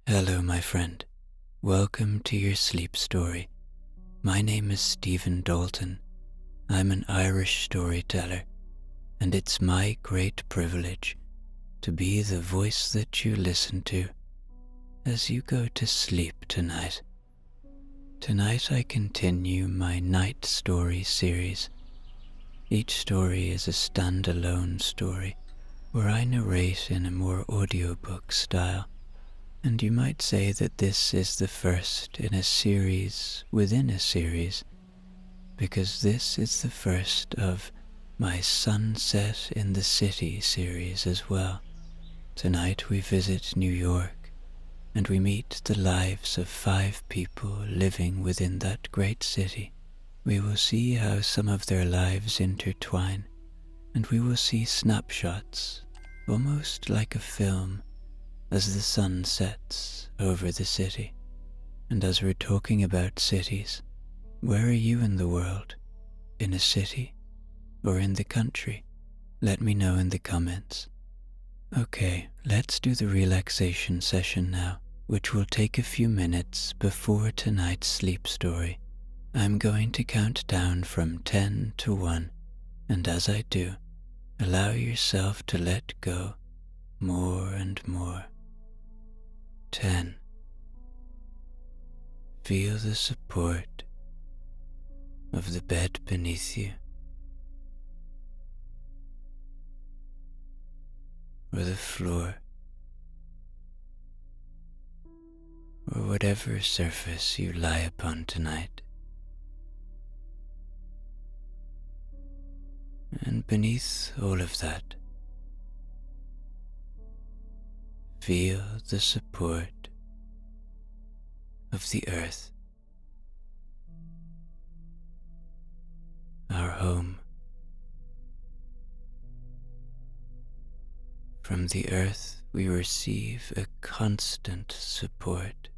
Hello, my friend. Welcome to your sleep story. My name is Stephen Dalton. I'm an Irish storyteller, and it's my great privilege to be the voice that you listen to as you go to sleep tonight. Tonight I continue my night story series. Each story is a standalone story where I narrate in a more audiobook style. And you might say that this is the first in a series within a series, because this is the first of my Sunset in the City series as well. Tonight we visit New York, and we meet the lives of 5 people living within that great city. We will see how some of their lives intertwine, and we will see snapshots, almost like a film, as the sun sets over the city. And as we're talking about cities, where are you in the world? In a city or in the country? Let me know in the comments. Okay, let's do the relaxation session now, which will take a few minutes before tonight's sleep story. I'm going to count down from 10 to 1, and as I do, allow yourself to let go more and more. 10. Feel the support of the bed beneath you, or the floor, or whatever surface you lie upon tonight. And beneath all of that, feel the support of the earth, our home. From the earth we receive a constant support.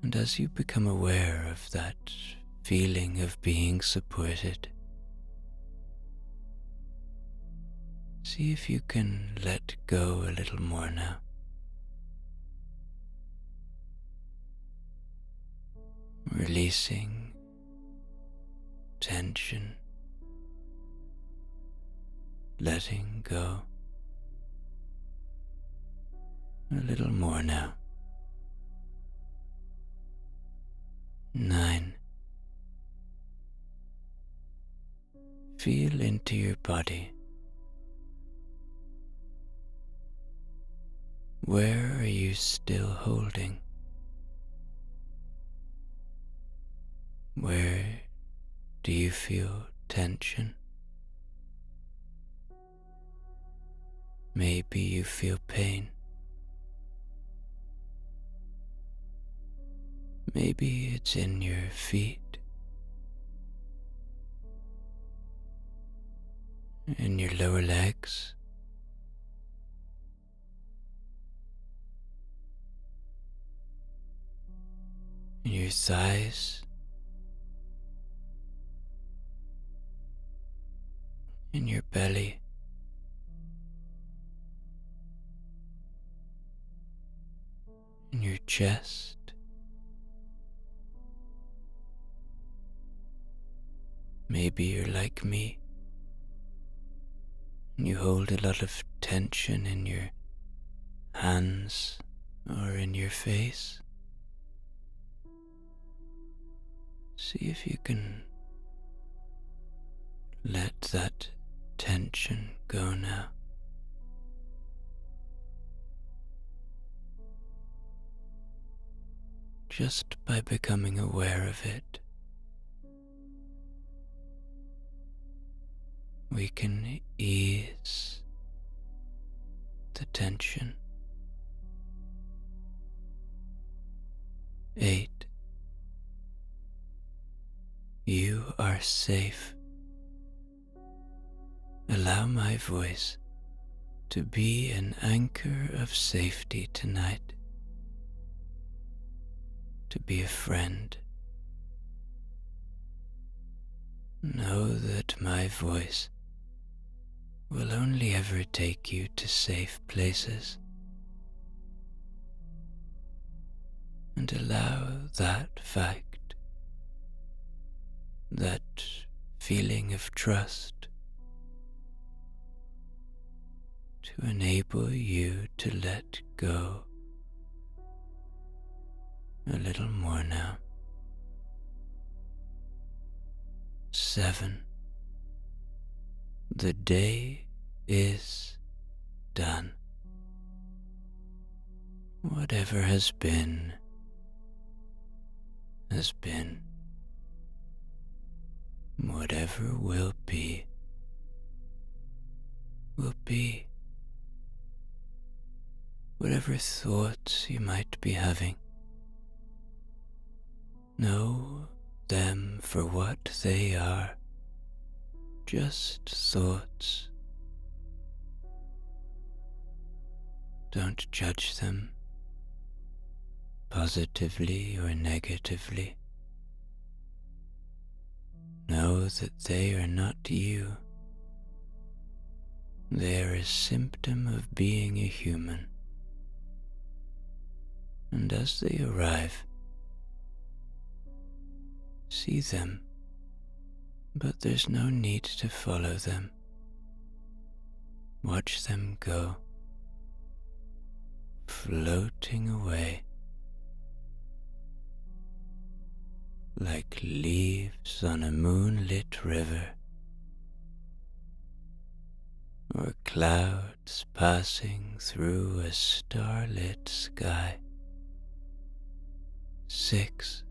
And as you become aware of that feeling of being supported, see if you can let go a little more now. Releasing tension, letting go. A little more now. 9. Feel into your body. Where are you still holding? Where do you feel tension? Maybe you feel pain. Maybe it's in your feet, in your lower legs, in your thighs, in your belly, in your chest. Maybe you're like me, and you hold a lot of tension in your hands or in your face. See if you can let that tension go now. Just by becoming aware of it, we can ease the tension. 8. You are safe. Allow my voice to be an anchor of safety tonight, to be a friend. Know that my voice will only ever take you to safe places, and allow that fact, that feeling of trust, to enable you to let go a little more now. 7. The day is done. Whatever has been, has been. Whatever will be, will be. Whatever thoughts you might be having, know them for what they are, just thoughts. Don't judge them, positively or negatively. Know that they are not you. They are a symptom of being a human. And as they arrive, see them, but there's no need to follow them. Watch them go, floating away like leaves on a moonlit river, or clouds passing through a starlit sky. 6.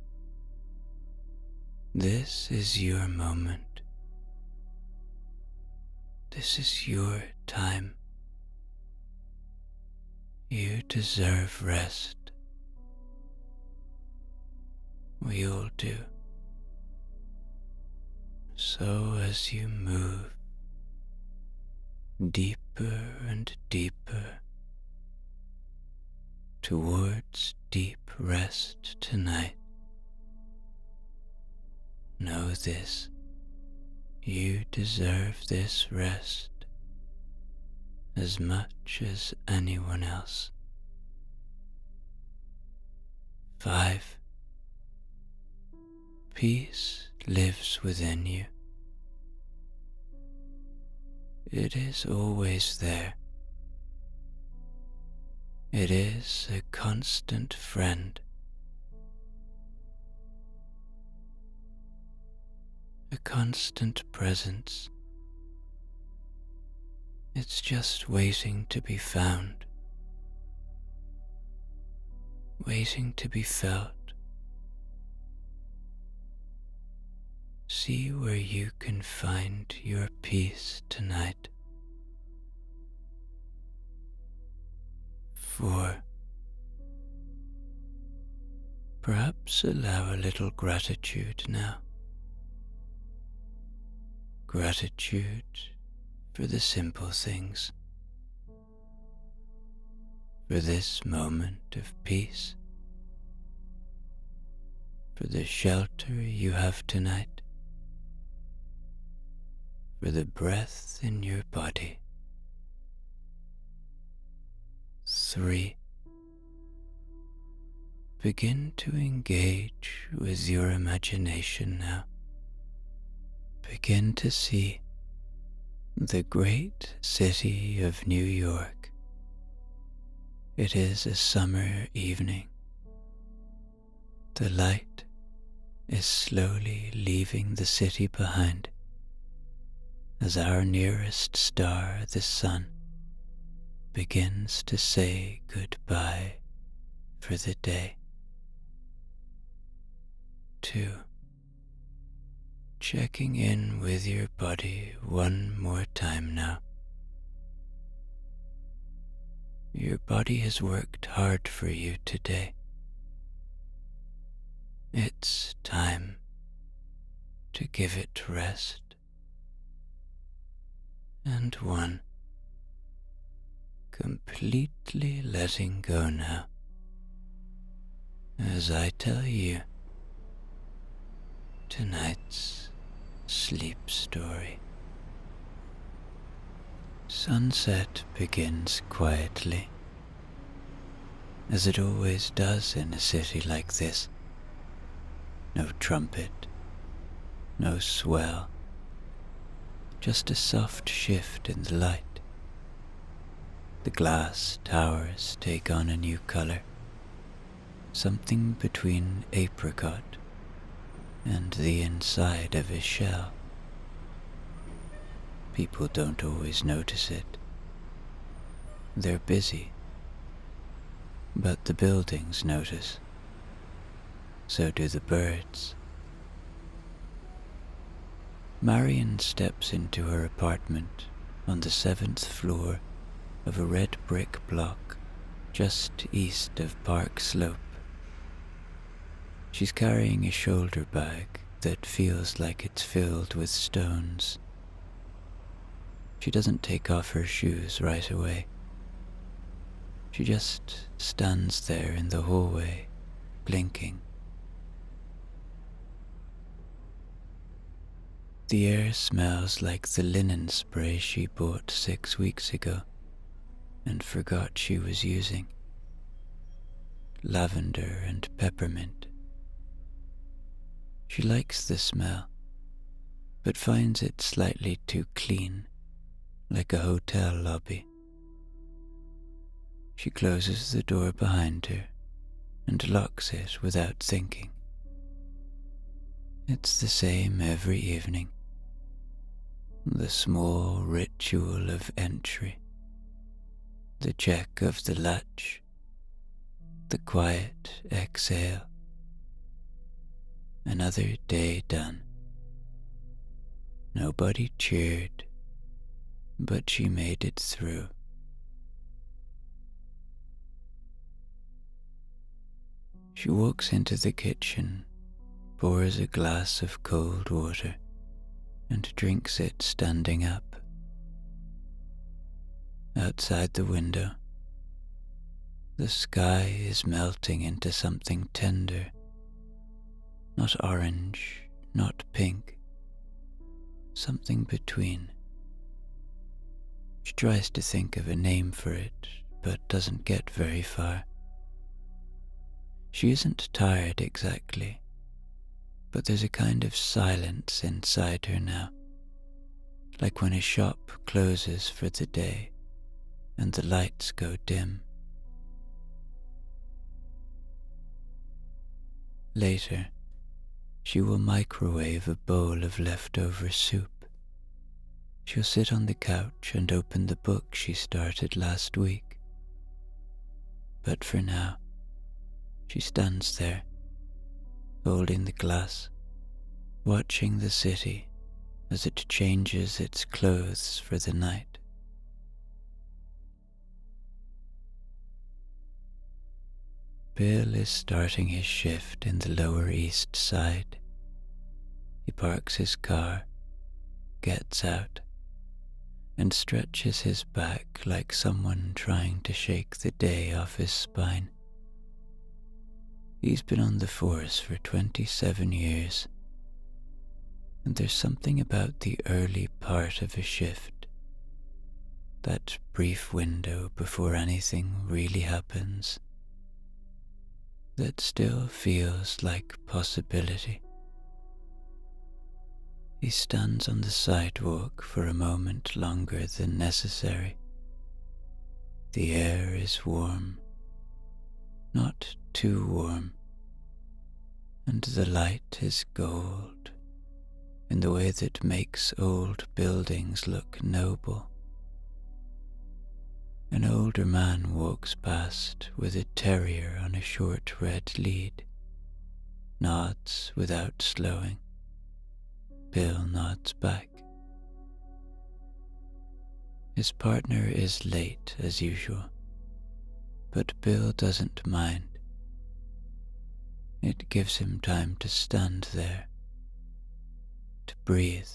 This is your moment. This is your time. You deserve rest. We all do. So as you move deeper and deeper towards deep rest tonight, know this: you deserve this rest as much as anyone else. 5. Peace lives within you. It is always there. It is a constant friend, a constant presence. It's just waiting to be found, waiting to be felt. See where you can find your peace tonight. 4. Perhaps allow a little gratitude now. Gratitude for the simple things, for this moment of peace, for the shelter you have tonight, for the breath in your body. 3. Begin to engage with your imagination now. Begin to see the great city of New York. It is a summer evening. The light is slowly leaving the city behind as our nearest star, the sun, begins to say goodbye for the day. 2. Checking in with your body one more time now. Your body has worked hard for you today. It's time to give it rest. And 1. Completely letting go now, as I tell you tonight's sleep story. Sunset begins quietly, as it always does in a city like this. No trumpet, no swell, just a soft shift in the light. The glass towers take on a new color, something between apricot and the inside of a shell. People don't always notice it. They're busy, but the buildings notice. So do the birds. Marion steps into her apartment on the 7th floor of a red brick block just east of Park Slope. She's carrying a shoulder bag that feels like it's filled with stones. She doesn't take off her shoes right away. She just stands there in the hallway, blinking. The air smells like the linen spray she bought 6 weeks ago and forgot she was using. Lavender and peppermint. She likes the smell, but finds it slightly too clean, like a hotel lobby. She closes the door behind her and locks it without thinking. It's the same every evening. The small ritual of entry, the check of the latch, the quiet exhale. Another day done. Nobody cheered, but she made it through. She walks into the kitchen, pours a glass of cold water, and drinks it standing up. Outside the window, the sky is melting into something tender, not orange, not pink, something between. She tries to think of a name for it, but doesn't get very far. She isn't tired exactly, but there's a kind of silence inside her now, like when a shop closes for the day and the lights go dim. Later, she will microwave a bowl of leftover soup. She'll sit on the couch and open the book she started last week. But for now, she stands there, holding the glass, watching the city as it changes its clothes for the night. Bill is starting his shift in the Lower East Side. He parks his car, gets out, and stretches his back like someone trying to shake the day off his spine. He's been on the force for 27 years, and there's something about the early part of a shift, that brief window before anything really happens, that still feels like possibility. He stands on the sidewalk for a moment longer than necessary. The air is warm, not too warm, and the light is gold in the way that makes old buildings look noble. An older man walks past with a terrier on a short red lead, nods without slowing. Bill nods back. His partner is late as usual, but Bill doesn't mind. It gives him time to stand there, to breathe.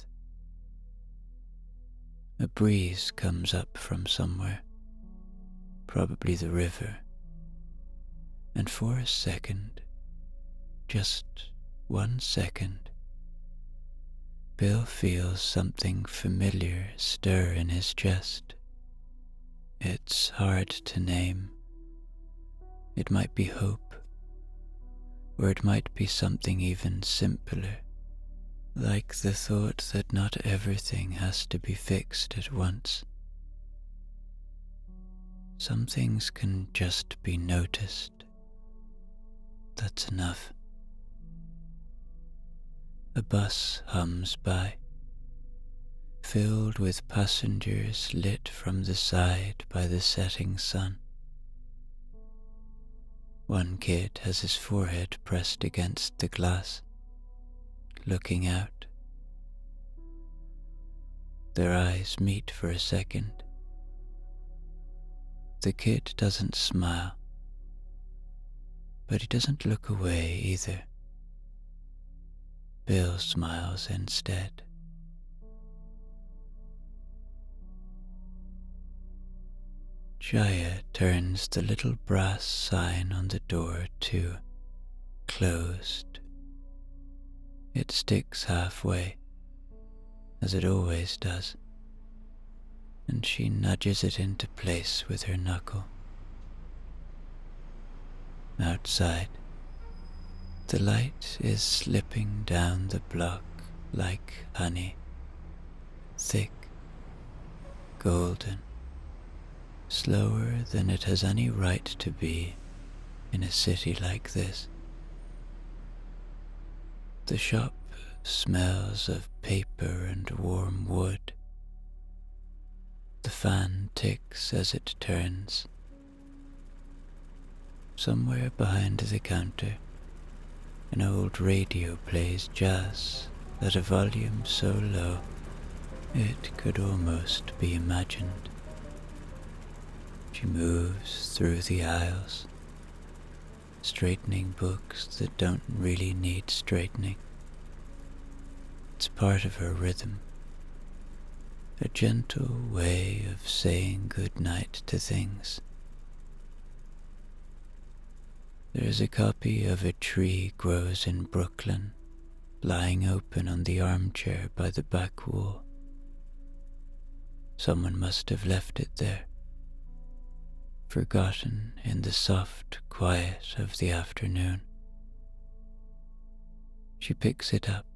A breeze comes up from somewhere, probably the river, and for a second, just 1 second, Bill feels something familiar stir in his chest. It's hard to name. It might be hope, or it might be something even simpler, like the thought that not everything has to be fixed at once. Some things can just be noticed. That's enough. A bus hums by, filled with passengers lit from the side by the setting sun. One kid has his forehead pressed against the glass, looking out. Their eyes meet for a second. The kid doesn't smile, but he doesn't look away either. Bill smiles instead. Jaya turns the little brass sign on the door to closed. It sticks halfway, as it always does, and she nudges it into place with her knuckle. Outside, the light is slipping down the block like honey, thick, golden, slower than it has any right to be in a city like this. The shop smells of paper and warm wood. The fan ticks as it turns. Somewhere behind the counter, an old radio plays jazz at a volume so low it could almost be imagined. She moves through the aisles, straightening books that don't really need straightening. It's part of her rhythm, a gentle way of saying good night to things. There's a copy of A Tree Grows in Brooklyn lying open on the armchair by the back wall. Someone must have left it there, forgotten in the soft quiet of the afternoon. She picks it up,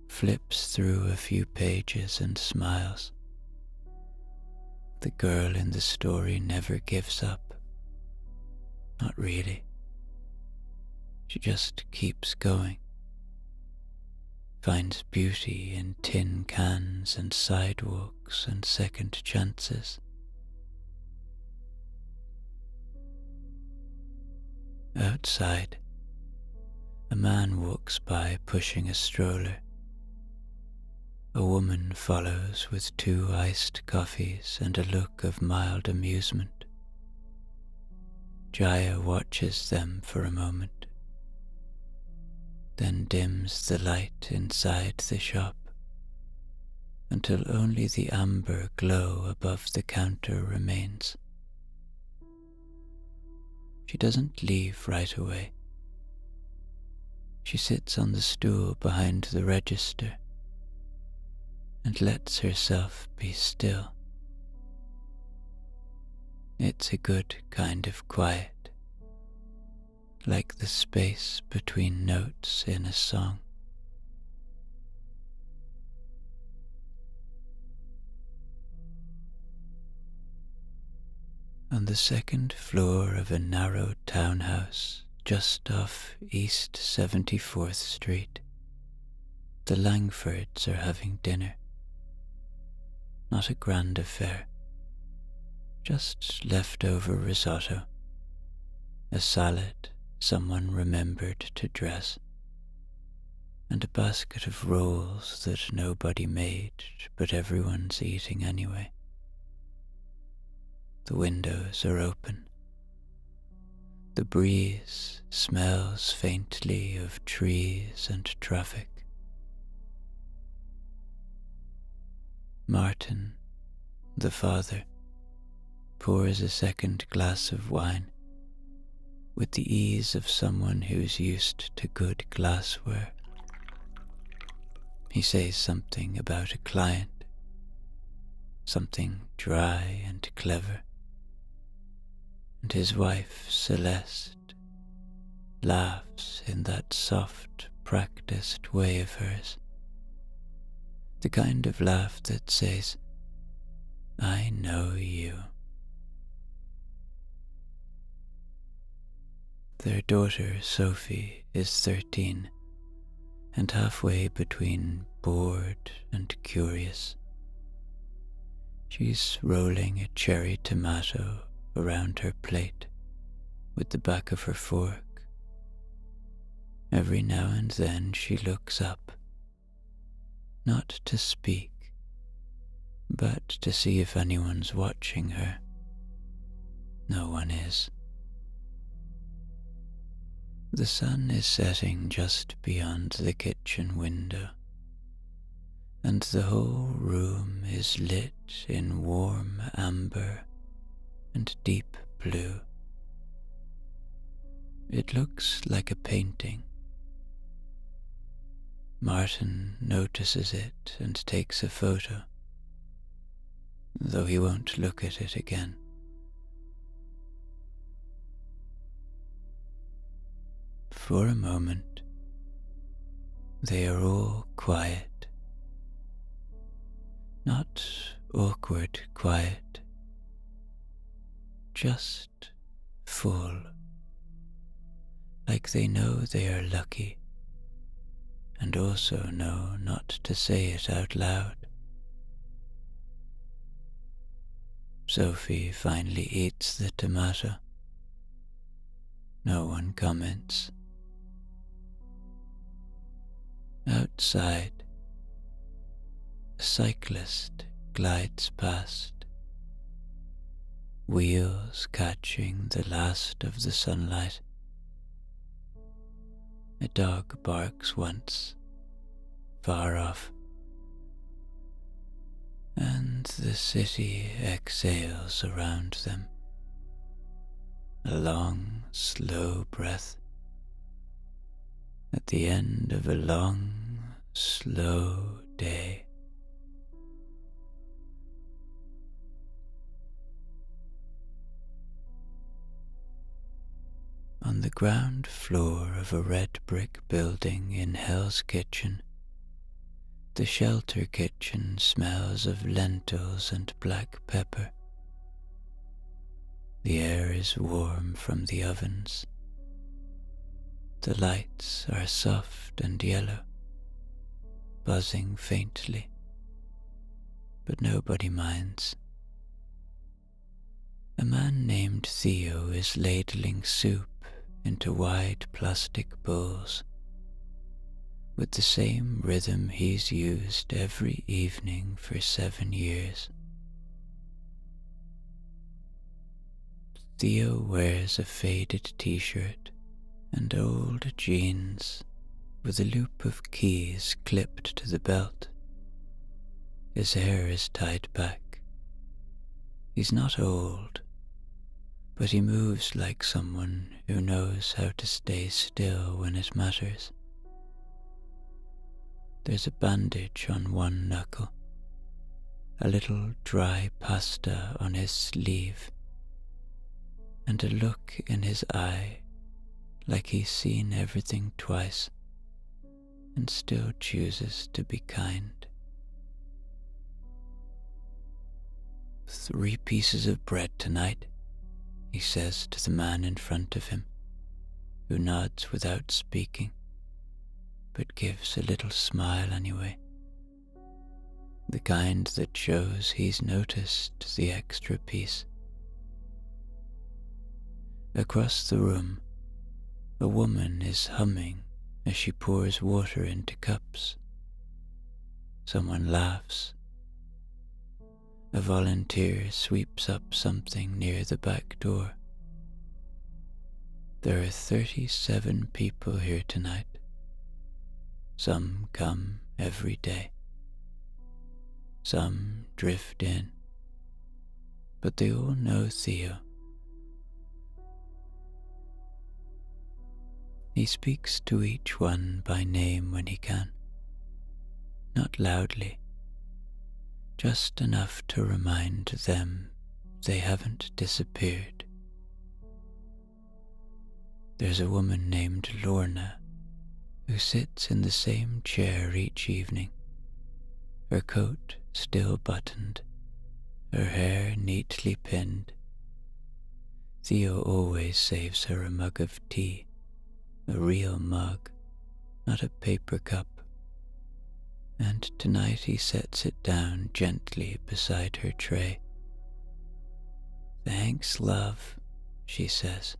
flips through a few pages and smiles. The girl in the story never gives up. Not really. She just keeps going. Finds beauty in tin cans and sidewalks and second chances. Outside, a man walks by pushing a stroller. A woman follows with 2 iced coffees and a look of mild amusement. Jaya watches them for a moment, then dims the light inside the shop until only the amber glow above the counter remains. She doesn't leave right away. She sits on the stool behind the register and lets herself be still. It's a good kind of quiet, like the space between notes in a song. On the second floor of a narrow townhouse just off East 74th Street, the Langfords are having dinner. Not a grand affair, just leftover risotto, a salad someone remembered to dress, and a basket of rolls that nobody made but everyone's eating anyway. The windows are open. The breeze smells faintly of trees and traffic. Martin, the father, pours a second glass of wine with the ease of someone who's used to good glassware. He says something about a client. something dry and clever, and his wife, Celeste, laughs in that soft, practiced way of hers, the kind of laugh that says, "I know you." Their daughter, Sophie, is 13, and halfway between bored and curious. She's rolling a cherry tomato around her plate with the back of her fork. Every now and then she looks up, not to speak, but to see if anyone's watching her. No one is. The sun is setting just beyond the kitchen window, and the whole room is lit in warm amber and deep blue. It looks like a painting. Martin notices it and takes a photo, though he won't look at it again. For a moment, they are all quiet. Not awkward quiet, just full, like they know they are lucky, and also know not to say it out loud. Sophie finally eats the tomato. No one comments. Outside, a cyclist glides past, wheels catching the last of the sunlight. A dog barks once, far off, and the city exhales around them. A long, slow breath at the end of a long, slow day. On the ground floor of a red brick building in Hell's Kitchen, the shelter kitchen smells of lentils and black pepper. The air is warm from the ovens. The lights are soft and yellow, buzzing faintly, but nobody minds. A man named Theo is ladling soup into wide plastic bowls, with the same rhythm he's used every evening for 7 years. Theo wears a faded t-shirt and old jeans with a loop of keys clipped to the belt. His hair is tied back. He's not old, but he moves like someone who knows how to stay still when it matters. There's a bandage on one knuckle, a little dry pasta on his sleeve, and a look in his eye like he's seen everything twice and still chooses to be kind. 3 pieces of bread tonight, he says to the man in front of him, who nods without speaking, but gives a little smile anyway, the kind that shows he's noticed the extra piece. Across the room, a woman is humming as she pours water into cups. Someone laughs. A volunteer sweeps up something near the back door. There are 37 people here tonight. Some come every day. Some drift in, but they all know Theo. He speaks to each one by name when he can, not loudly, just enough to remind them they haven't disappeared. There's a woman named Lorna who sits in the same chair each evening, her coat still buttoned, her hair neatly pinned. Theo always saves her a mug of tea, a real mug, not a paper cup, and tonight he sets it down gently beside her tray. "Thanks, love," she says,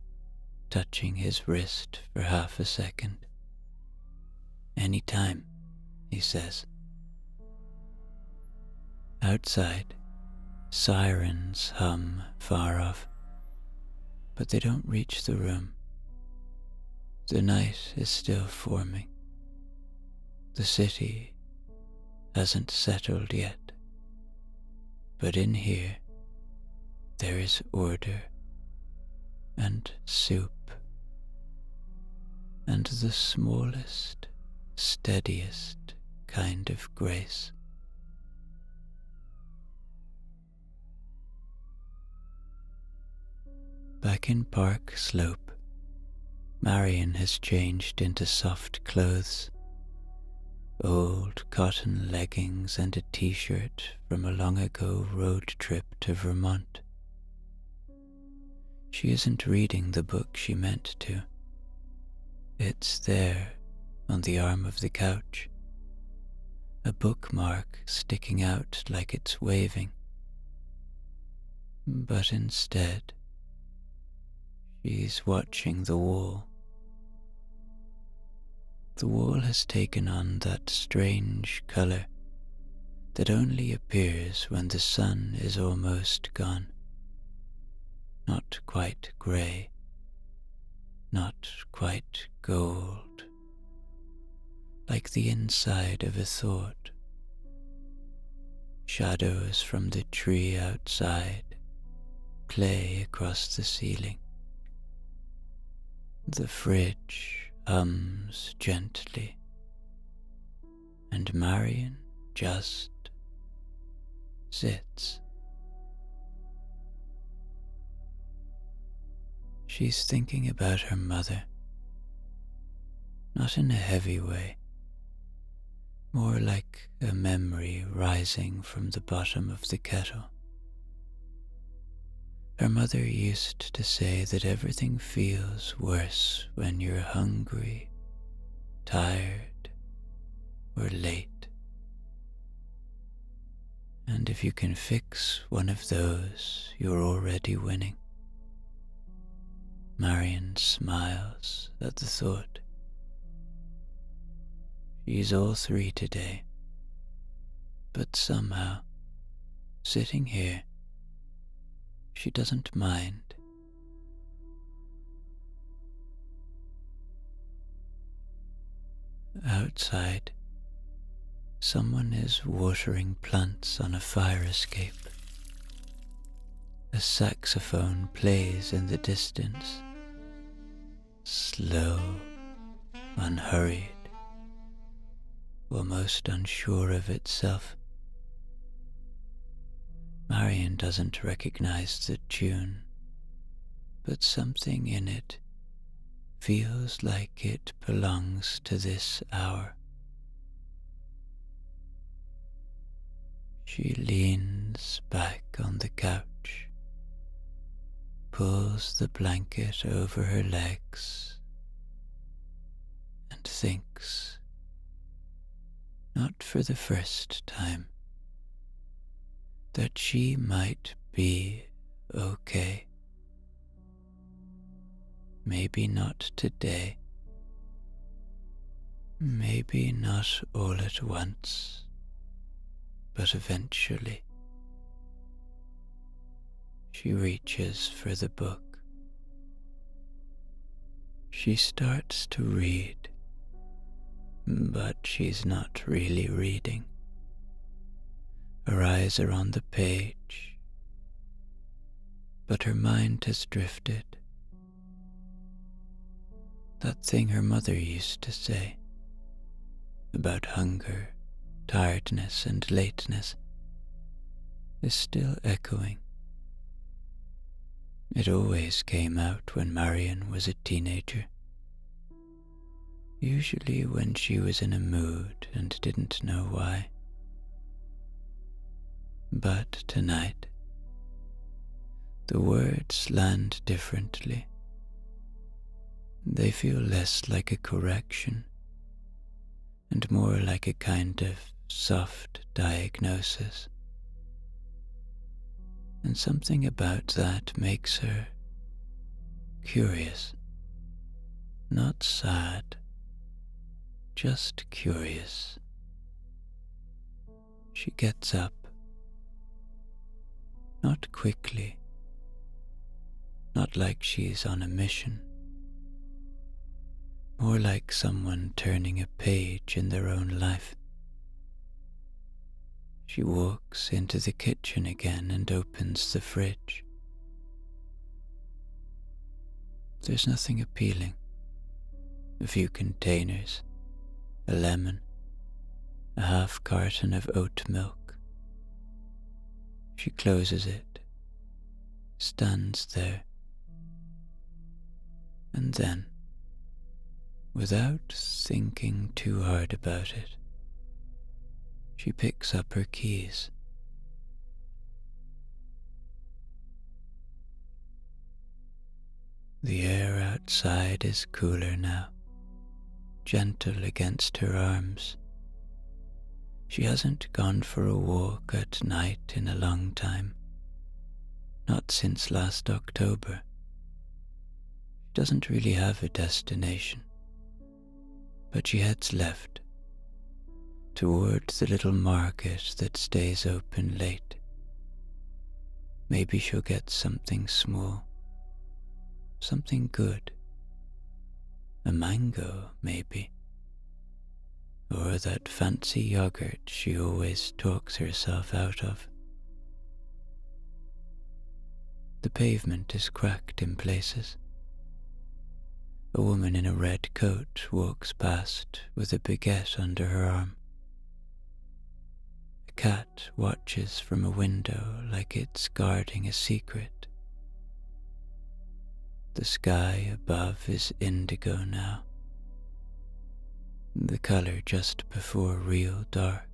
touching his wrist for half a second. "Any time," he says. Outside, sirens hum far off, but they don't reach the room. The night is still forming. The city hasn't settled yet, but in here there is order and soup and the smallest, steadiest kind of grace. Back in Park Slope, Marion has changed into soft clothes, old cotton leggings and a t-shirt from a long ago road trip to Vermont. She isn't reading the book she meant to. It's there on the arm of the couch, a bookmark sticking out like it's waving. But instead, she's watching the wall. The wall has taken on that strange color that only appears when the sun is almost gone. Not quite grey, not quite gold, like the inside of a thought. Shadows from the tree outside play across the ceiling. The fridge hums gently, and Marion just sits. She's thinking about her mother, not in a heavy way, more like a memory rising from the bottom of the kettle. Her mother used to say that everything feels worse when you're hungry, tired, or late. And if you can fix one of those, you're already winning. Marion smiles at the thought. She's all three today, but somehow, sitting here, she doesn't mind. Outside, someone is watering plants on a fire escape. A saxophone plays in the distance, slow, unhurried, almost unsure of itself. Marion doesn't recognize the tune, but something in it feels like it belongs to this hour. She leans back on the couch, pulls the blanket over her legs, and thinks, not for the first time, that she might be okay. Maybe not today, maybe not all at once, but eventually. She reaches for the book. She starts to read, but she's not really reading. Her eyes are on the page, but her mind has drifted. That thing her mother used to say about hunger, tiredness, and lateness is still echoing. It always came out when Marion was a teenager, usually when she was in a mood and didn't know why. But tonight, the words land differently. They feel less like a correction and more like a kind of soft diagnosis. And something about that makes her curious, not sad, just curious. She gets up, not quickly, not like she's on a mission, more like someone turning a page in their own life. She walks into the kitchen again and opens the fridge. There's nothing appealing. A few containers, a lemon, a half carton of oat milk. She closes it, stands there, and then, without thinking too hard about it, she picks up her keys. The air outside is cooler now, gentle against her arms. She hasn't gone for a walk at night in a long time, not since last October. She doesn't really have a destination, but she heads left, toward the little market that stays open late. Maybe she'll get something small, something good. A mango, maybe. Or that fancy yogurt she always talks herself out of. The pavement is cracked in places. A woman in a red coat walks past with a baguette under her arm. A cat watches from a window like it's guarding a secret. The sky above is indigo now, the color just before real dark.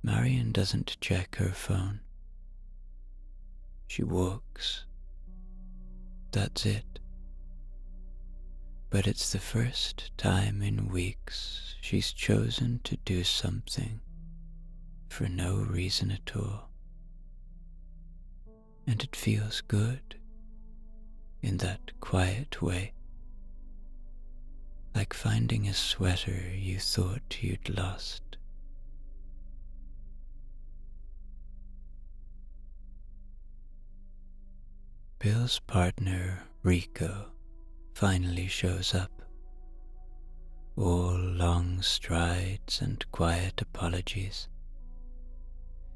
Marion doesn't check her phone. She walks. That's it. But it's the first time in weeks she's chosen to do something for no reason at all. And it feels good in that quiet way, like finding a sweater you thought you'd lost. Bill's partner, Rico, finally shows up. All long strides and quiet apologies.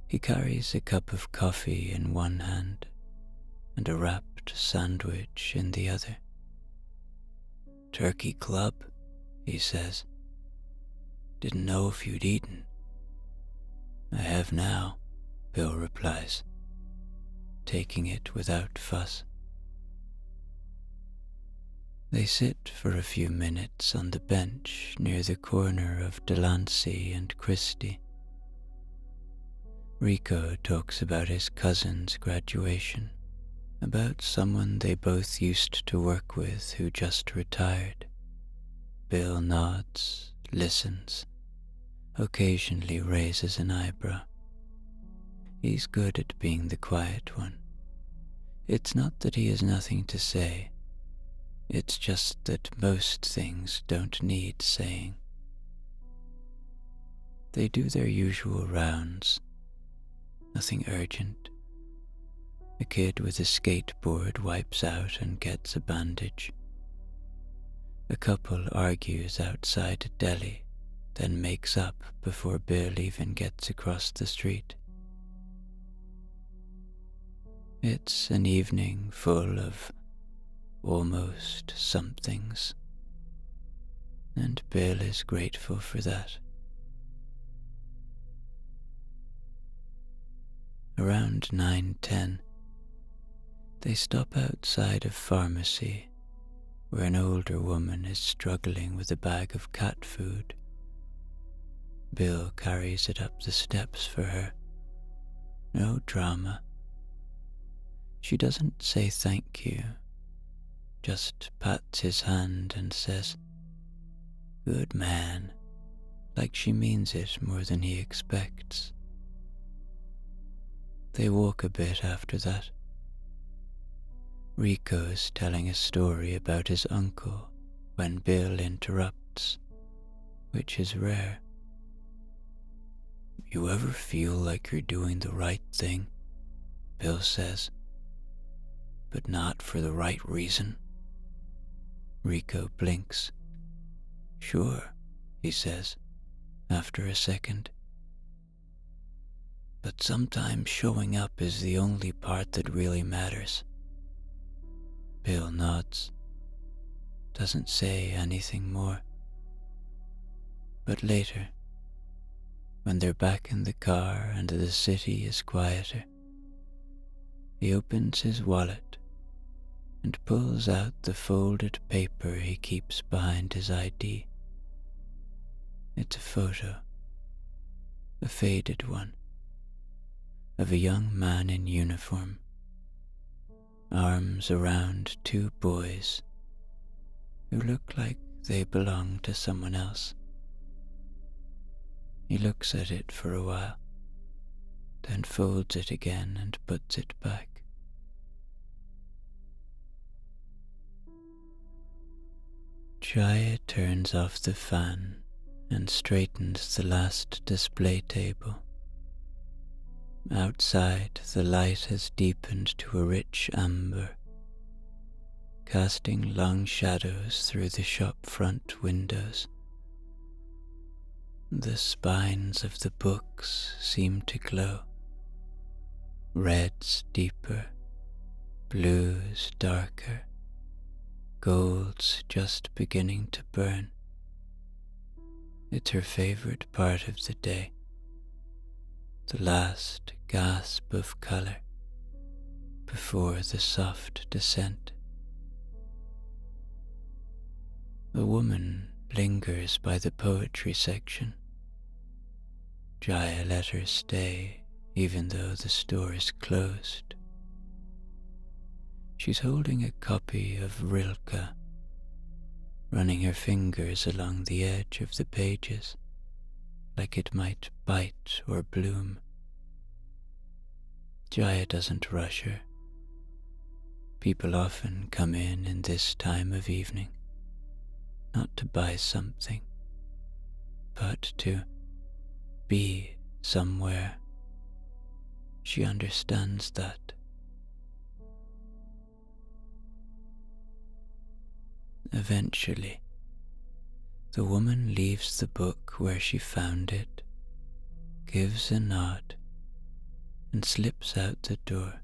He carries a cup of coffee in one hand and a wrapped sandwich in the other. "Turkey club," he says. "Didn't know if you'd eaten." "I have now," Bill replies, taking it without fuss. They sit for a few minutes on the bench near the corner of Delancey and Christie. Rico talks about his cousin's graduation, about someone they both used to work with who just retired. Bill nods, listens, occasionally raises an eyebrow. He's good at being the quiet one. It's not that he has nothing to say. It's just that most things don't need saying. They do their usual rounds. Nothing urgent. A kid with a skateboard wipes out and gets a bandage. A couple argues outside a deli, then makes up before Bill even gets across the street. It's an evening full of almost somethings, and Bill is grateful for that. around 9:10, they stop outside a pharmacy where an older woman is struggling with a bag of cat food. Bill carries it up the steps for her. No drama. She doesn't say thank you, just pats his hand and says, "Good man," like she means it more than he expects. They walk a bit after that. Rico's telling a story about his uncle when Bill interrupts, which is rare. "You ever feel like you're doing the right thing?" Bill says. "But not for the right reason?" Rico blinks. "Sure," he says, after a second. "But sometimes showing up is the only part that really matters." Bill nods, doesn't say anything more. But later, when they're back in the car and the city is quieter, he opens his wallet and pulls out the folded paper he keeps behind his ID. It's a photo, a faded one, of a young man in uniform, arms around two boys who look like they belong to someone else. He looks at it for a while, then folds it again and puts it back. Jaya turns off the fan and straightens the last display table. Outside, the light has deepened to a rich amber, casting long shadows through the shop front windows. The spines of the books seem to glow, reds deeper, blues darker, golds just beginning to burn. It's her favorite part of the day, the last gasp of color before the soft descent. A woman lingers by the poetry section. Jaya let her stay even though the store is closed. She's holding a copy of Rilke, running her fingers along the edge of the pages like it might bite or bloom. Jaya doesn't rush her. People often come in this time of evening, not to buy something, but to be somewhere. She understands that. Eventually, the woman leaves the book where she found it, gives a nod, and slips out the door.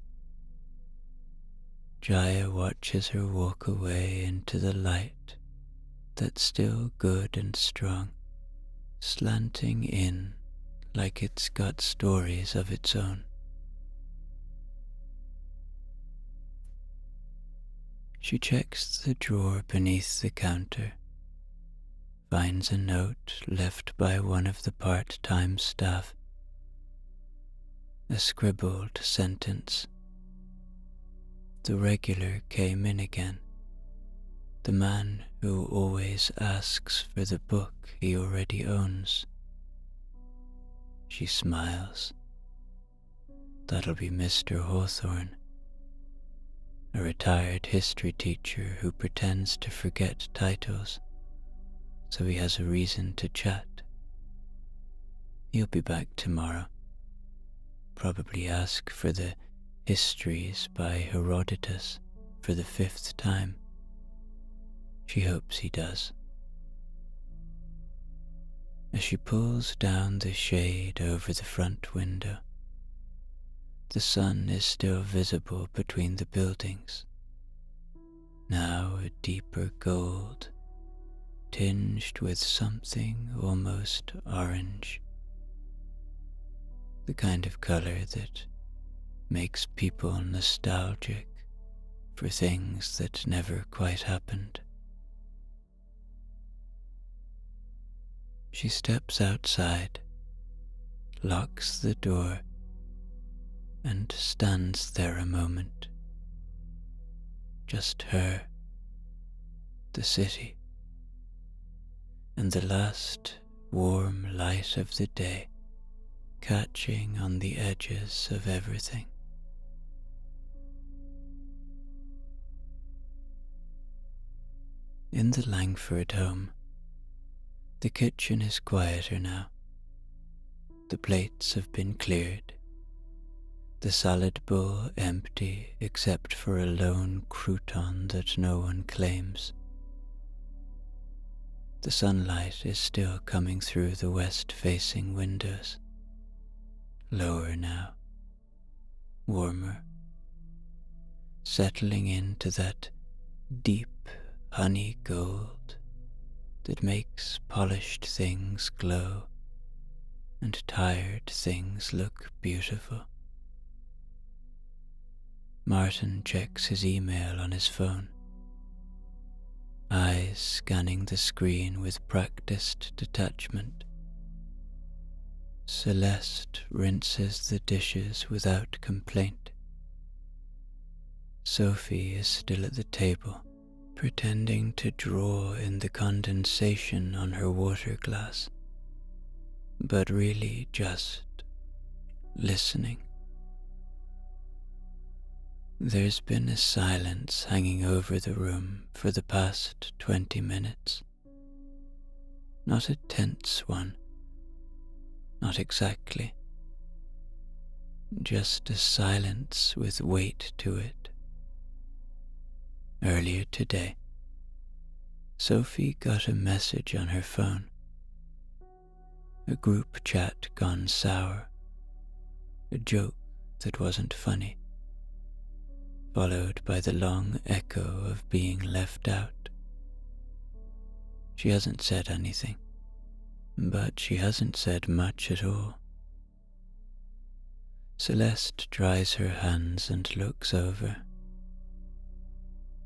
Jaya watches her walk away into the light that's still good and strong, slanting in like it's got stories of its own. She checks the drawer beneath the counter, finds a note left by one of the part-time staff, a scribbled sentence. The regular came in again, the man who always asks for the book he already owns. She smiles. That'll be Mr. Hawthorne, a retired history teacher who pretends to forget titles, so he has a reason to chat. He'll be back tomorrow. Probably ask for the Histories by Herodotus for the 5th time. She hopes he does. As she pulls down the shade over the front window, the sun is still visible between the buildings, now a deeper gold, tinged with something almost orange, the kind of color that makes people nostalgic for things that never quite happened. She steps outside, locks the door, and stands there a moment. Just her, the city, and the last warm light of the day catching on the edges of everything. In the Langford home, the kitchen is quieter now. The plates have been cleared, the salad bowl empty except for a lone crouton that no one claims. The sunlight is still coming through the west-facing windows. Lower now, warmer, settling into that deep honey gold that makes polished things glow and tired things look beautiful. Martin checks his email on his phone, eyes scanning the screen with practiced detachment. Celeste rinses the dishes without complaint. Sophie is still at the table, pretending to draw in the condensation on her water glass, but really just listening. There's been a silence hanging over the room for the past 20 minutes. Not a tense one. Not exactly. Just a silence with weight to it. Earlier today, Sophie got a message on her phone. A group chat gone sour. A joke that wasn't funny, followed by the long echo of being left out. She hasn't said anything, but she hasn't said much at all. Celeste dries her hands and looks over.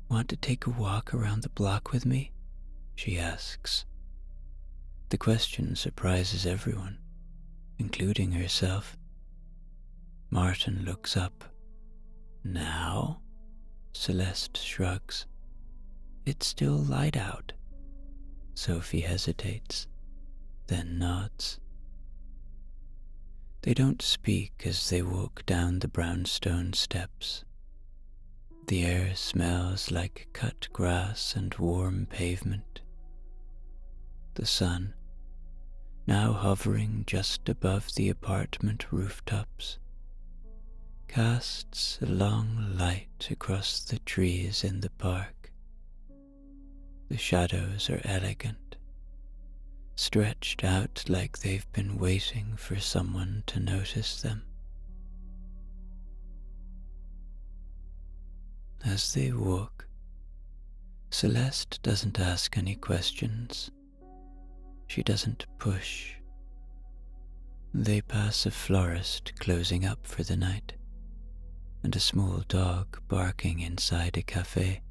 "Want to take a walk around the block with me?" she asks. The question surprises everyone, including herself. Martin looks up. "Now?" Celeste shrugs. "It's still light out." Sophie hesitates, then nods. They don't speak as they walk down the brownstone steps. The air smells like cut grass and warm pavement. The sun, now hovering just above the apartment rooftops, casts a long light across the trees in the park. The shadows are elegant, stretched out like they've been waiting for someone to notice them. As they walk, Celeste doesn't ask any questions. She doesn't push. They pass a florist closing up for the night, and a small dog barking inside a cafe.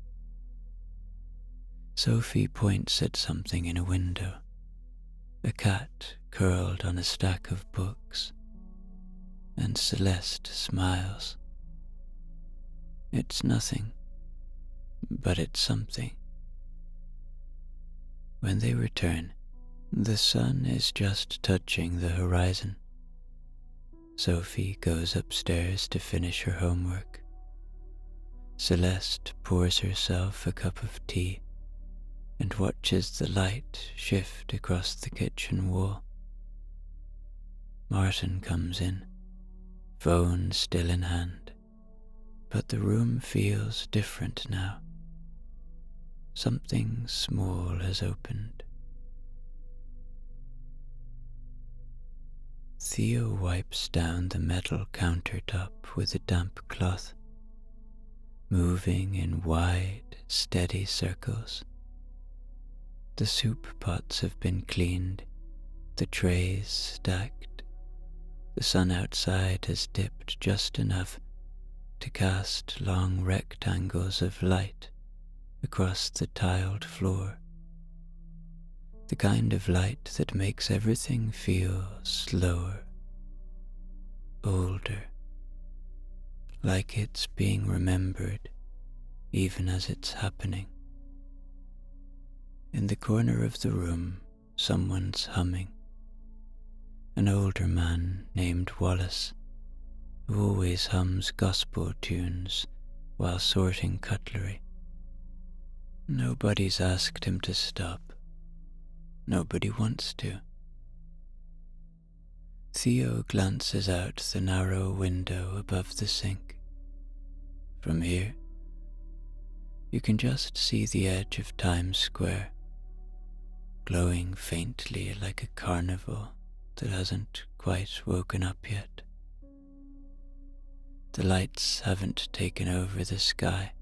Sophie points at something in a window, a cat curled on a stack of books, and Celeste smiles. It's nothing, but it's something. When they return, the sun is just touching the horizon. Sophie goes upstairs to finish her homework. Celeste pours herself a cup of tea and watches the light shift across the kitchen wall. Martin comes in, phone still in hand, but the room feels different now. Something small has opened. Theo wipes down the metal countertop with a damp cloth, moving in wide, steady circles. The soup pots have been cleaned, the trays stacked. The sun outside has dipped just enough to cast long rectangles of light across the tiled floor. The kind of light that makes everything feel slower, older, like it's being remembered even as it's happening. In the corner of the room, someone's humming. An older man named Wallace, who always hums gospel tunes while sorting cutlery. Nobody's asked him to stop. Nobody wants to. Theo glances out the narrow window above the sink. From here, you can just see the edge of Times Square, glowing faintly like a carnival that hasn't quite woken up yet. The lights haven't taken over the sky,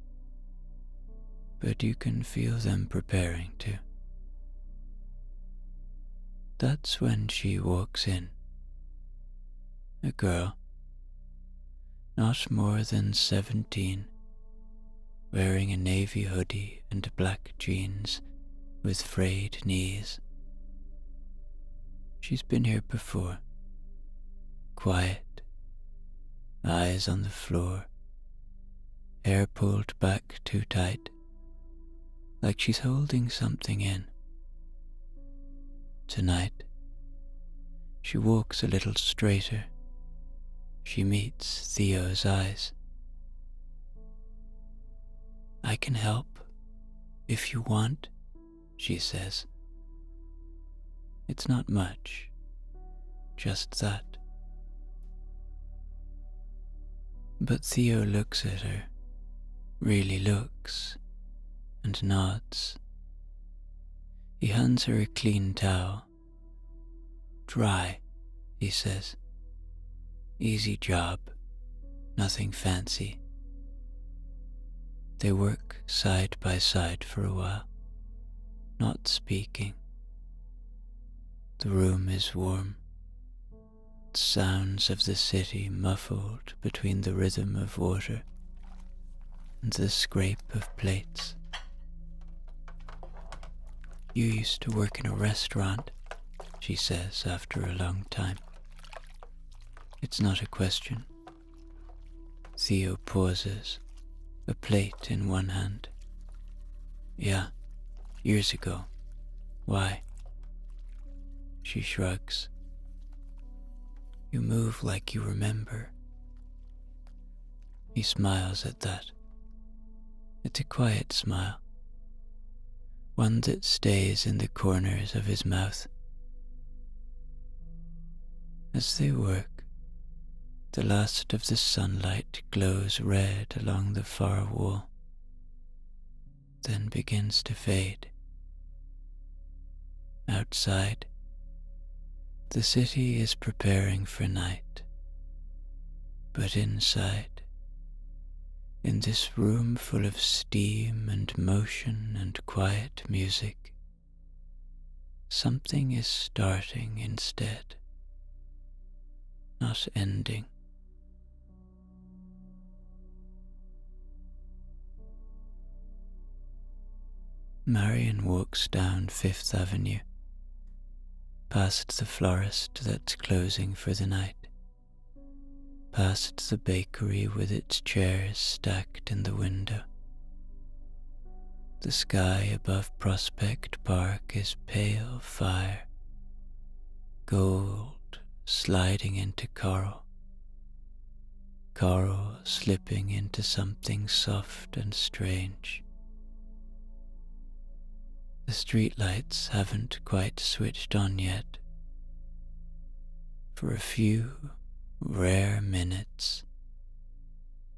but you can feel them preparing to. That's when she walks in. A girl, not more than 17, wearing a navy hoodie and black jeans with frayed knees. She's been here before, quiet, eyes on the floor, hair pulled back too tight, like she's holding something in. Tonight, she walks a little straighter. She meets Theo's eyes. "I can help, if you want," she says. It's not much, just that. But Theo looks at her, really looks, and nods. He hands her a clean towel. "Dry," he says. "Easy job, nothing fancy." They work side by side for a while, not speaking. The room is warm, sounds of the city muffled between the rhythm of water and the scrape of plates. "You used to work in a restaurant," she says after a long time. It's not a question. Theo pauses, a plate in one hand. "Yeah, years ago. Why?" She shrugs. "You move like you remember." He smiles at that. It's a quiet smile, one that stays in the corners of his mouth. As they work, the last of the sunlight glows red along the far wall, then begins to fade. Outside, the city is preparing for night, but inside, in this room full of steam and motion and quiet music, something is starting instead, not ending. Marion walks down Fifth Avenue, past the florist that's closing for the night, past the bakery with its chairs stacked in the window. The sky above Prospect Park is pale fire, gold sliding into coral, coral slipping into something soft and strange. The streetlights haven't quite switched on yet. For a few rare minutes,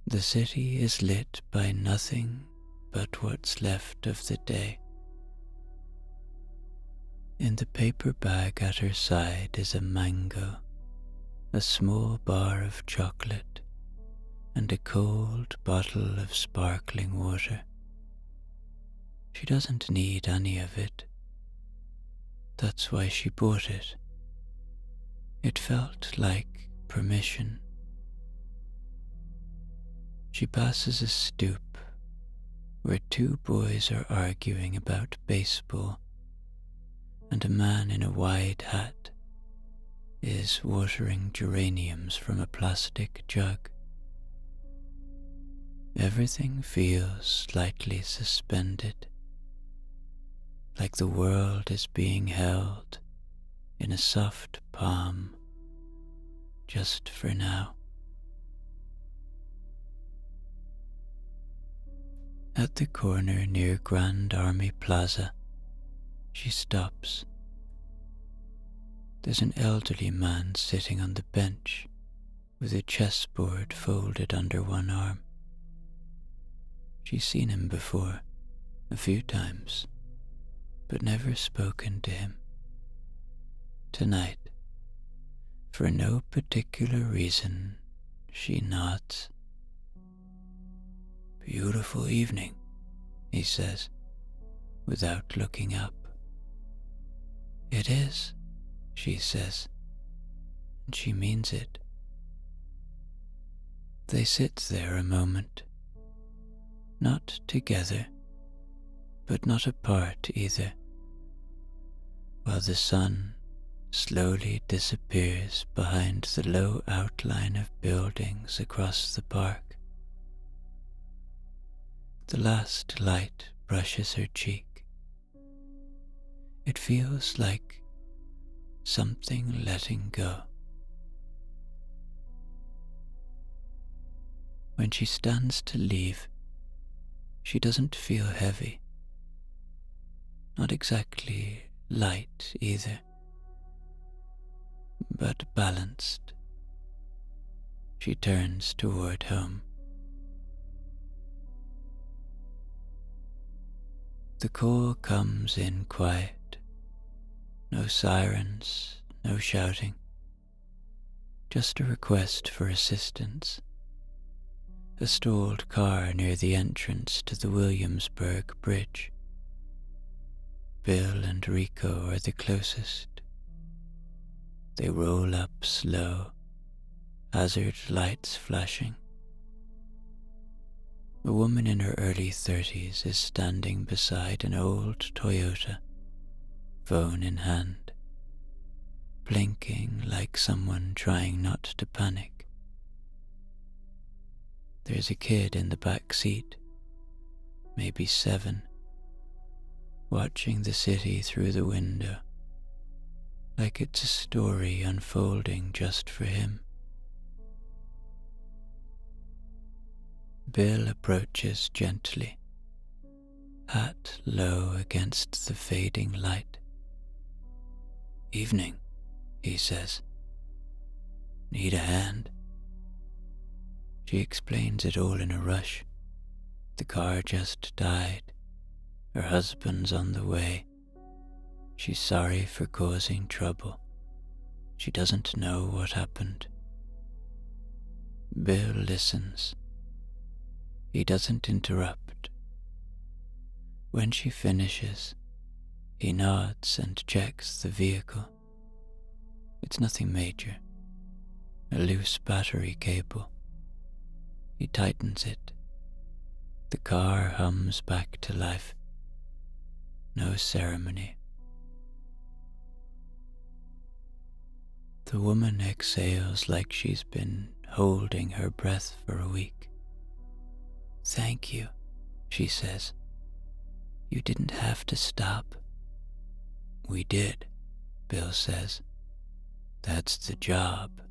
the city is lit by nothing but what's left of the day. In the paper bag at her side is a mango, a small bar of chocolate, and a cold bottle of sparkling water. She doesn't need any of it. That's why she bought it. It felt like permission. She passes a stoop where two boys are arguing about baseball, and a man in a wide hat is watering geraniums from a plastic jug. Everything feels slightly suspended, like the world is being held in a soft palm just for now. At the corner near Grand Army Plaza, she stops. There's an elderly man sitting on the bench with a chessboard folded under one arm. She's seen him before, a few times, but never spoken to him. Tonight, for no particular reason, she nods. "Beautiful evening," he says, without looking up. "It is," she says, and she means it. They sit there a moment, not together, but not apart either, while the sun slowly disappears behind the low outline of buildings across the park. The last light brushes her cheek. It feels like something letting go. When she stands to leave, she doesn't feel heavy. Not exactly light either, but balanced. She turns toward home. The call comes in quiet. No sirens, no shouting. Just a request for assistance. A stalled car near the entrance to the Williamsburg Bridge. Bill and Rico are the closest. They roll up slow, hazard lights flashing. A woman in her early 30s is standing beside an old Toyota, phone in hand, blinking like someone trying not to panic. There's a kid in the back seat, maybe 7, watching the city through the window, like it's a story unfolding just for him. Bill approaches gently, hat low against the fading light. "Evening," he says. "Need a hand?" She explains it all in a rush. The car just died. Her husband's on the way. She's sorry for causing trouble. She doesn't know what happened. Bill listens. He doesn't interrupt. When she finishes, he nods and checks the vehicle. It's nothing major. A loose battery cable. He tightens it. The car hums back to life. No ceremony. The woman exhales like she's been holding her breath for a week. "Thank you," she says. "You didn't have to stop." "We did," Bill says. "That's the job."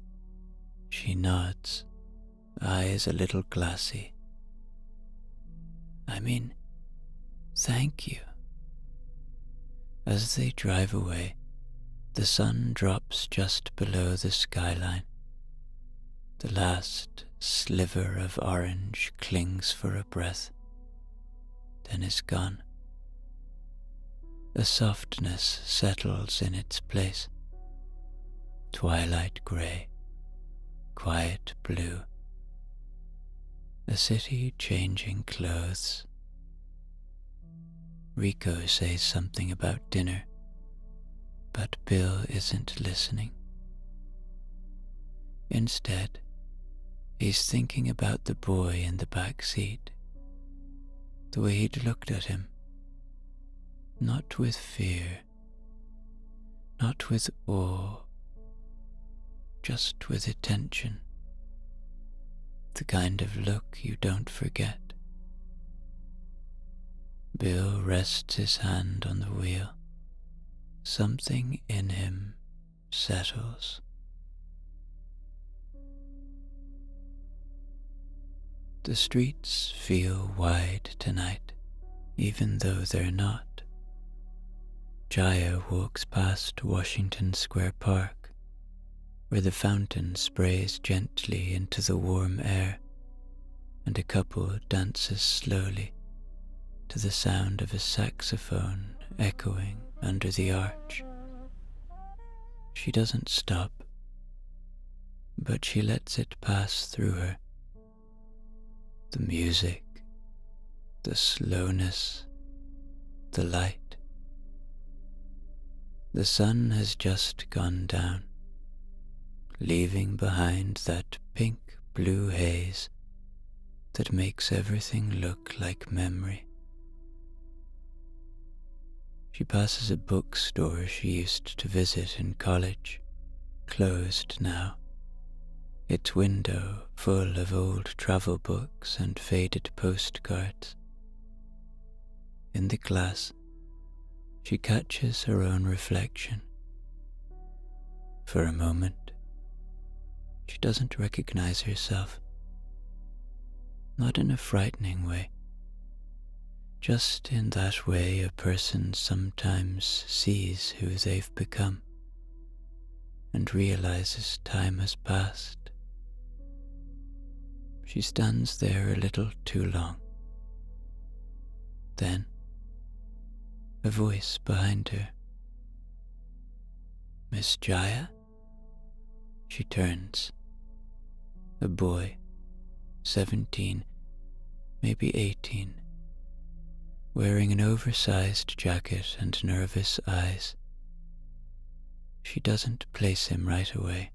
She nods, eyes a little glassy. "I mean, thank you." As they drive away, the sun drops just below the skyline. The last sliver of orange clings for a breath, then is gone. A softness settles in its place. Twilight grey, quiet blue. A city changing clothes. Rico says something about dinner, but Bill isn't listening. Instead, He's thinking about the boy in the back seat, the way he'd looked at him, not with fear, not with awe, just with attention, the kind of look you don't forget. Bill rests his hand on the wheel. Something in him settles. The streets feel wide tonight, even though they're not. Jaya walks past Washington Square Park, where the fountain sprays gently into the warm air, and a couple dances slowly to the sound of a saxophone echoing under the arch. She doesn't stop, but she lets it pass through her. The music, the slowness, the light. The sun has just gone down, leaving behind that pink-blue haze that makes everything look like memory. She passes a bookstore she used to visit in college, closed now, its window full of old travel books and faded postcards. In the glass, she catches her own reflection. For a moment, she doesn't recognize herself. Not in a frightening way, just in that way a person sometimes sees who they've become and realizes time has passed. She stands there a little too long. Then, a voice behind her. "Miss Jaya?" She turns. A boy, 17, maybe 18, wearing an oversized jacket and nervous eyes. She doesn't place him right away.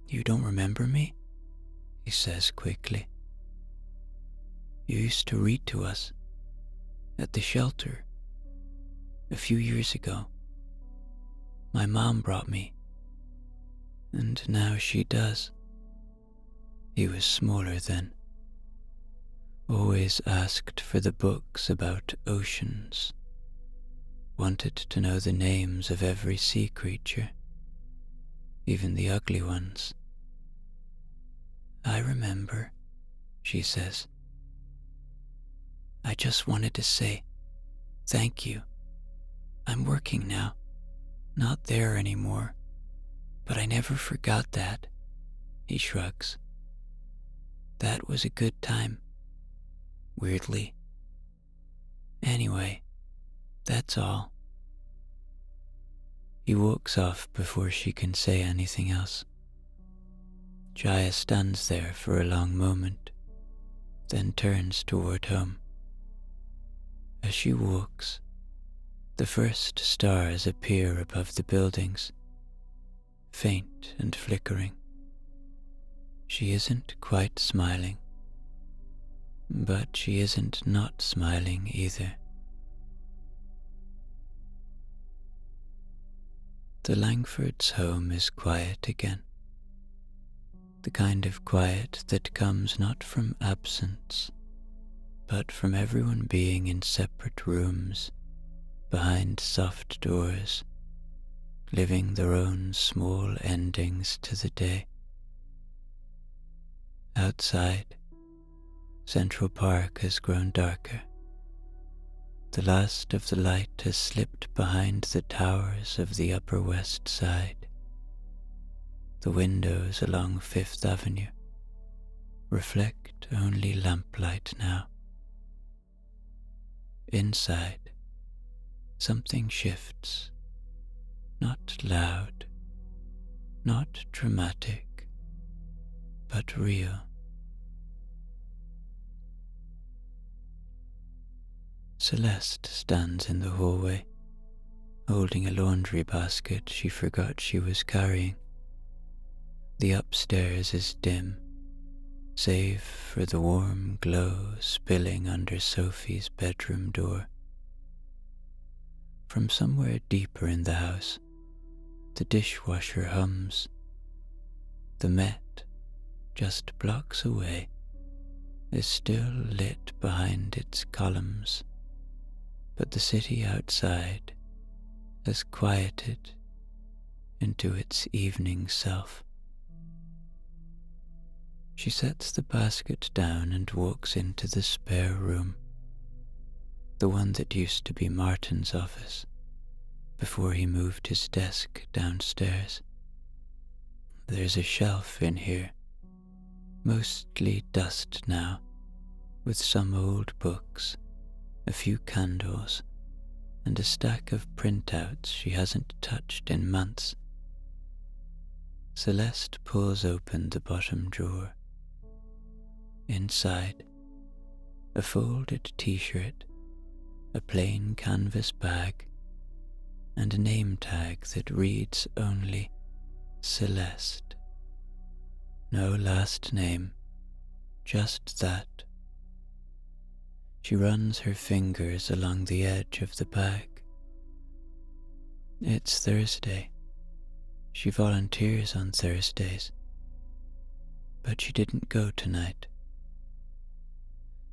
"You don't remember me?" he says quickly. "You used to read to us at the shelter a few years ago. My mom brought me, and now she does." He was smaller then. Always asked for the books about oceans. Wanted to know the names of every sea creature, even the ugly ones. "I remember," she says. "I just wanted to say thank you. I'm working now, not there anymore, but I never forgot that." He shrugs. "That was a good time, weirdly. Anyway, that's all." He walks off before she can say anything else. Jaya stands there for a long moment, then turns toward home. As she walks, the first stars appear above the buildings, faint and flickering. She isn't quite smiling, but she isn't not smiling either. The Langfords' home is quiet again. The kind of quiet that comes not from absence, but from everyone being in separate rooms, behind soft doors, living their own small endings to the day. Outside, Central Park has grown darker. The last of the light has slipped behind the towers of the Upper West Side. The windows along Fifth Avenue reflect only lamplight now. Inside, something shifts, not loud, not dramatic, but real. Celeste stands in the hallway, holding a laundry basket she forgot she was carrying. The upstairs is dim, save for the warm glow spilling under Sophie's bedroom door. From somewhere deeper in the house, the dishwasher hums. The Met, just blocks away, is still lit behind its columns, but the city outside has quieted into its evening self. She sets the basket down and walks into the spare room, the one that used to be Martin's office before he moved his desk downstairs. There's a shelf in here, mostly dust now, with some old books, a few candles, and a stack of printouts she hasn't touched in months. Celeste pulls open the bottom drawer. Inside, a folded t-shirt, a plain canvas bag, and a name tag that reads only Celeste. No last name, just that. She runs her fingers along the edge of the bag. It's Thursday. She volunteers on Thursdays, but she didn't go tonight.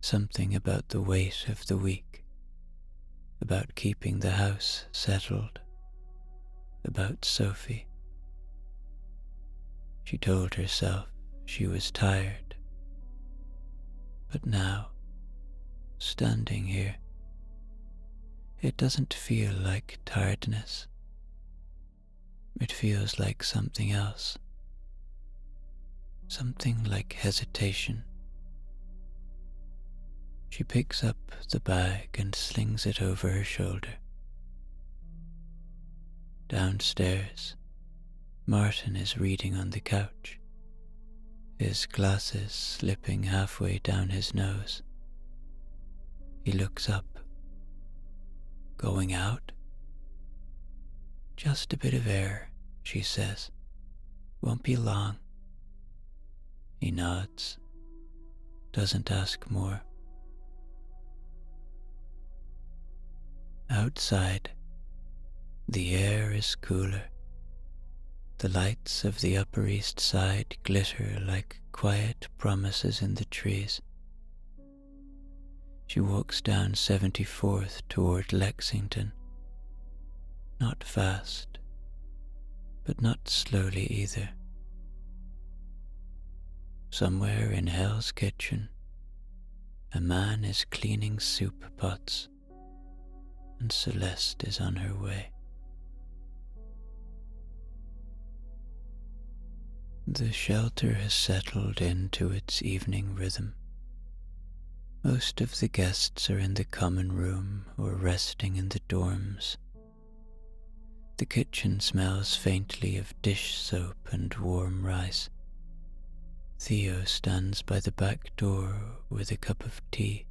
Something about the weight of the week, about keeping the house settled, about Sophie. She told herself she was tired, but now, standing here, it doesn't feel like tiredness. It feels like something else, something like hesitation. She picks up the bag and slings it over her shoulder. Downstairs, Martin is reading on the couch, his glasses slipping halfway down his nose. He looks up. Going out? Just a bit of air, she says. Won't be long. He nods, doesn't ask more. Outside, the air is cooler. The lights of the Upper East Side glitter like quiet promises in the trees. She walks down 74th toward Lexington. Not fast, but not slowly either. Somewhere in Hell's Kitchen, a man is cleaning soup pots, and Celeste is on her way. The shelter has settled into its evening rhythm. Most of the guests are in the common room or resting in the dorms. The kitchen smells faintly of dish soap and warm rice. Theo stands by the back door with a cup of tea,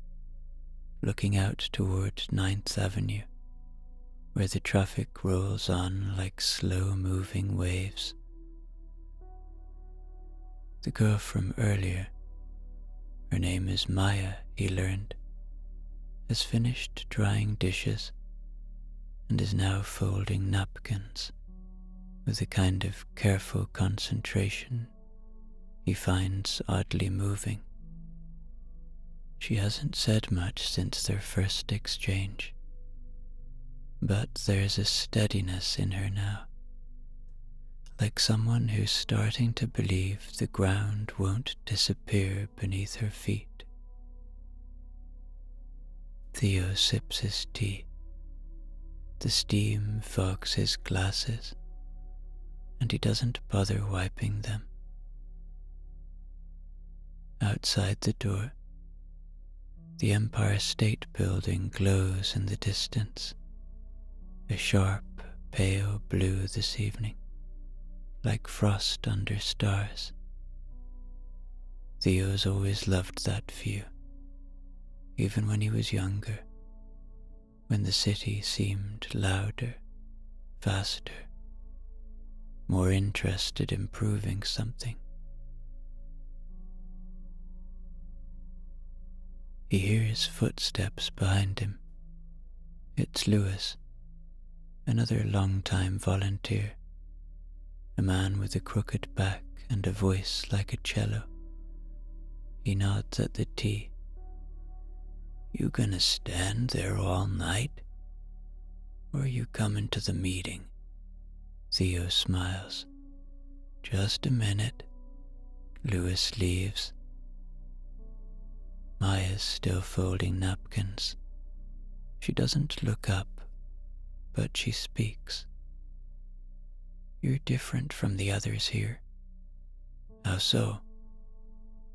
looking out toward 9th Avenue, where the traffic rolls on like slow-moving waves. The girl from earlier, her name is Maya, he learned, has finished drying dishes and is now folding napkins with a kind of careful concentration he finds oddly moving. She hasn't said much since their first exchange, but there's a steadiness in her now, like someone who's starting to believe the ground won't disappear beneath her feet. Theo sips his tea. The steam fogs his glasses, and he doesn't bother wiping them. Outside the door, the Empire State Building glows in the distance, a sharp, pale blue this evening, like frost under stars. Theo's always loved that view, even when he was younger, when the city seemed louder, faster. more interested in proving something. He hears footsteps behind him. It's Lewis, another long-time volunteer, a man with a crooked back and a voice like a cello. He nods at the tea. "You gonna stand there all night? Or are you coming to the meeting?" Theo smiles. "Just a minute." Lewis leaves. Maya's still folding napkins. She doesn't look up, but she speaks. "You're different from the others here." "How so?"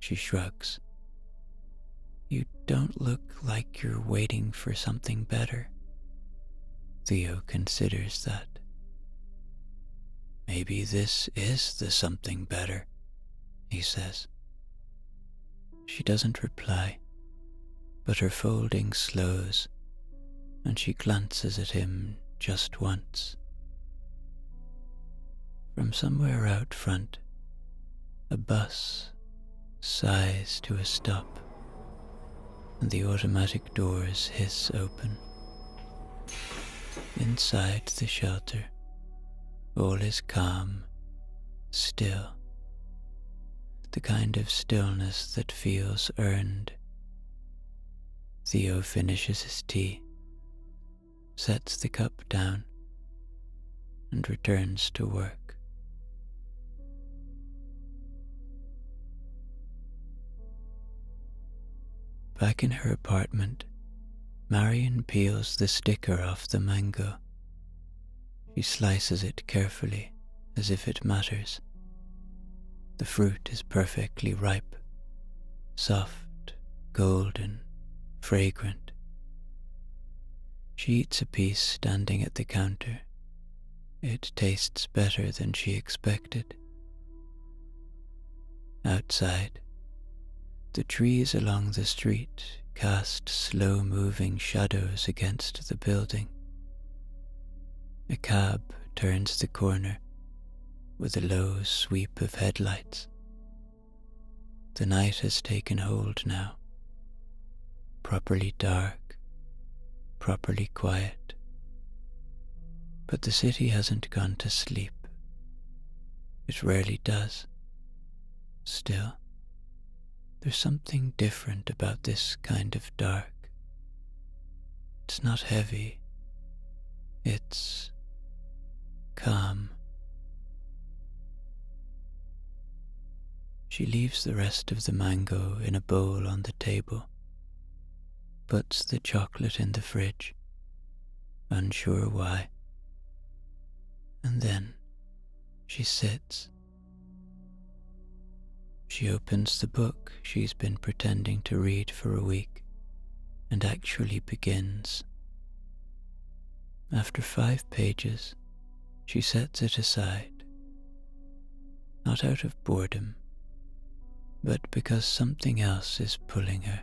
She shrugs. "You don't look like you're waiting for something better." Theo considers that. "Maybe this is the something better," he says. She doesn't reply, but her folding slows, and she glances at him just once. From somewhere out front, a bus sighs to a stop, and the automatic doors hiss open. Inside the shelter, all is calm, still, the kind of stillness that feels earned. Theo finishes his tea, sets the cup down, and returns to work. Back in her apartment, Marion peels the sticker off the mango. She slices it carefully, as if it matters. The fruit is perfectly ripe, soft, golden, fragrant. She eats a piece standing at the counter. It tastes better than she expected. Outside, the trees along the street cast slow-moving shadows against the building. A cab turns the corner with a low sweep of headlights. The night has taken hold now, properly dark, properly quiet. But the city hasn't gone to sleep. It rarely does. Still, there's something different about this kind of dark. It's not heavy. It's calm. She leaves the rest of the mango in a bowl on the table, puts the chocolate in the fridge, unsure why. And then she sits. She opens the book she's been pretending to read for a week and actually begins. After 5 pages, she sets it aside, not out of boredom, but because something else is pulling her.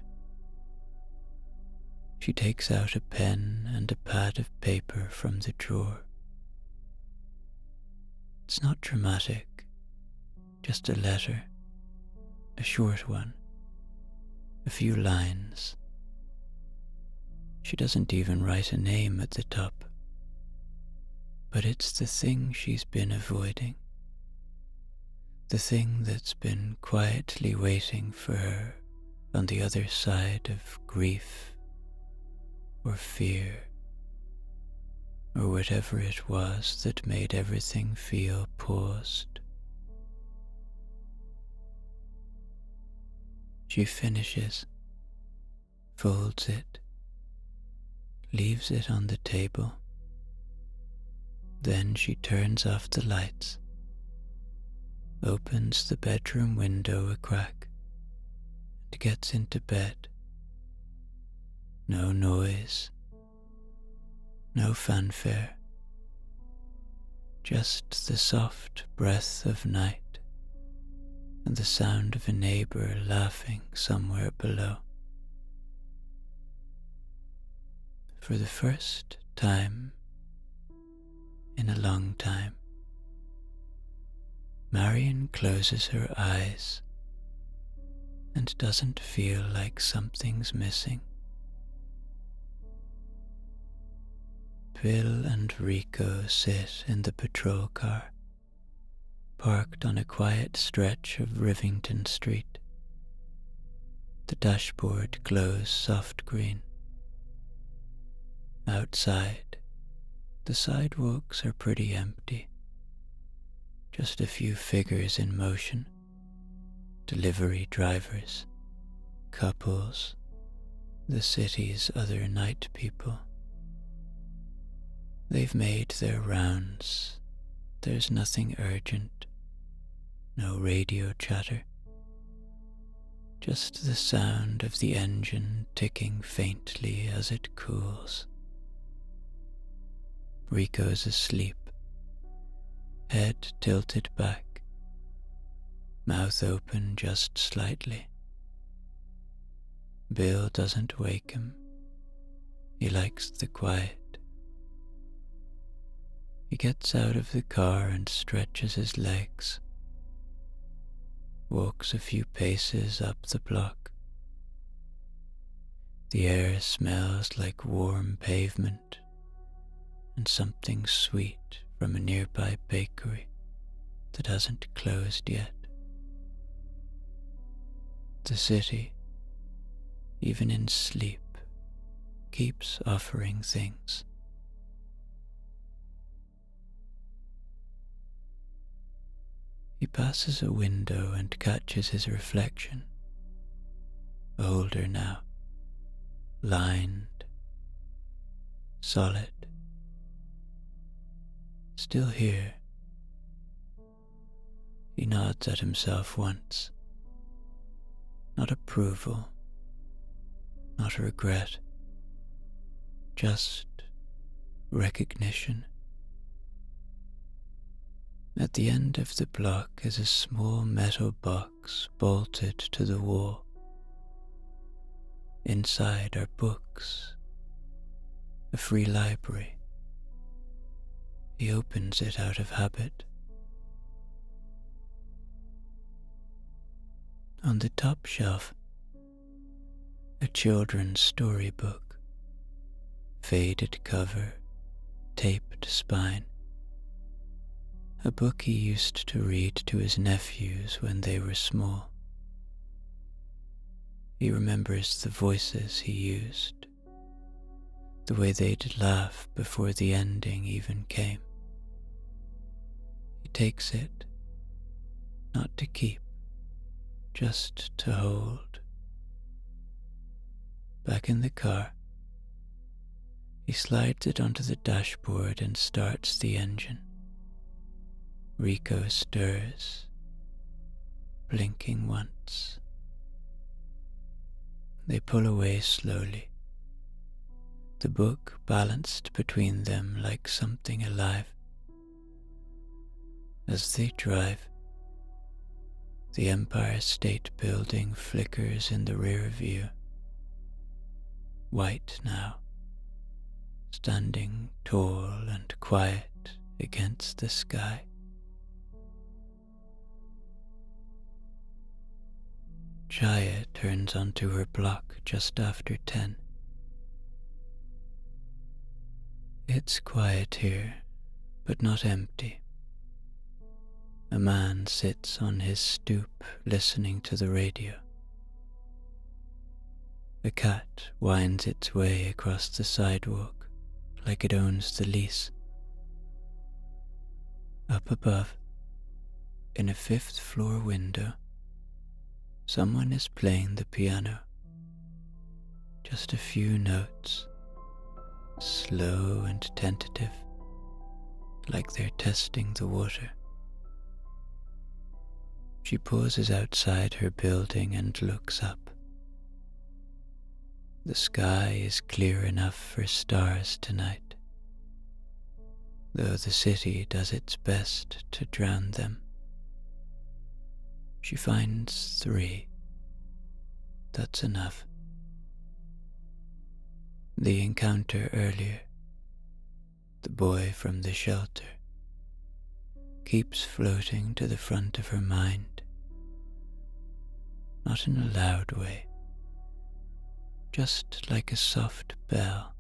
She takes out a pen and a pad of paper from the drawer. It's not dramatic, just a letter, a short one, a few lines. She doesn't even write a name at the top, but it's the thing she's been avoiding, the thing that's been quietly waiting for her on the other side of grief or fear or whatever it was that made everything feel paused. She finishes, folds it, leaves it on the table. Then she turns off the lights, opens the bedroom window a crack, and gets into bed. No noise, no fanfare, just the soft breath of night and the sound of a neighbor laughing somewhere below. For the first time in a long time, Marion closes her eyes and doesn't feel like something's missing. Bill and Rico sit in the patrol car, parked on a quiet stretch of Rivington Street. The dashboard glows soft green. Outside, the sidewalks are pretty empty. Just a few figures in motion. Delivery drivers, couples, the city's other night people. They've made their rounds. There's nothing urgent, no radio chatter. Just the sound of the engine ticking faintly as it cools. Rico's asleep, head tilted back, mouth open just slightly. Bill doesn't wake him. He likes the quiet. He gets out of the car and stretches his legs, walks a few paces up the block. The air smells like warm pavement and something sweet from a nearby bakery that hasn't closed yet. The city, even in sleep, keeps offering things. He passes a window and catches his reflection, older now, lined, solid, still here. He nods at himself once. Not approval, not regret, just recognition. At the end of the block is a small metal box bolted to the wall. Inside are books, a free library. He opens it out of habit. On the top shelf, a children's storybook, faded cover, taped spine. A book he used to read to his nephews when they were small. He remembers the voices he used, the way they'd laugh before the ending even came. He takes it, not to keep, just to hold. Back in the car, he slides it onto the dashboard and starts the engine. Rico stirs, blinking once. They pull away slowly, the book balanced between them like something alive. As they drive, the Empire State Building flickers in the rear view, white now, standing tall and quiet against the sky. Jaya turns onto her block just after 10. It's quiet here, but not empty. A man sits on his stoop listening to the radio. A cat winds its way across the sidewalk like it owns the lease. Up above, in a 5th floor window, someone is playing the piano. Just a few notes, slow and tentative, like they're testing the water. She pauses outside her building and looks up. The sky is clear enough for stars tonight, though the city does its best to drown them. She finds 3. That's enough. The encounter earlier, the boy from the shelter, keeps floating to the front of her mind, not in a loud way, just like a soft bell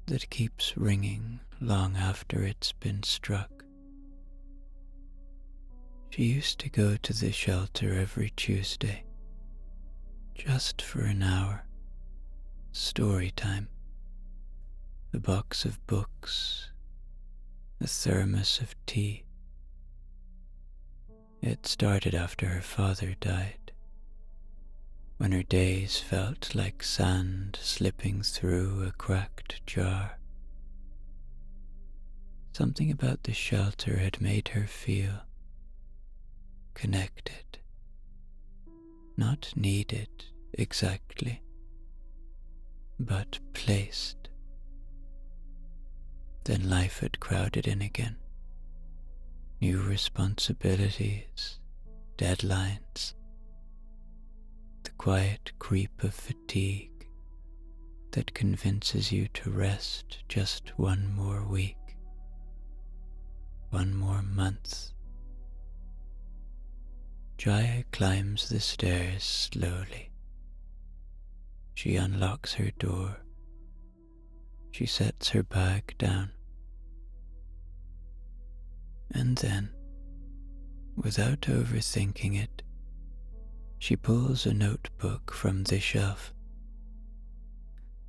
that keeps ringing long after it's been struck. She used to go to the shelter every Tuesday, just for an hour, story time, a box of books, a thermos of tea. It started after her father died, when her days felt like sand slipping through a cracked jar. Something about the shelter had made her feel connected, not needed exactly, but placed. Then life had crowded in again. New responsibilities, deadlines, the quiet creep of fatigue that convinces you to rest just one more week, one more month. Jaya climbs the stairs slowly. She unlocks her door. She sets her bag down. And then, without overthinking it, she pulls a notebook from the shelf,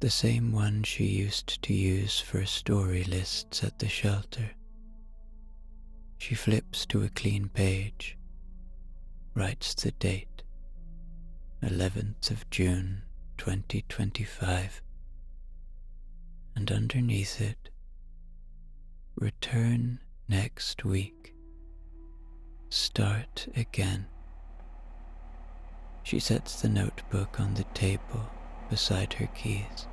the same one she used to use for story lists at the shelter. She flips to a clean page, writes the date, 11th of June, 2025, and underneath it, return next week. Start again. She sets the notebook on the table beside her keys.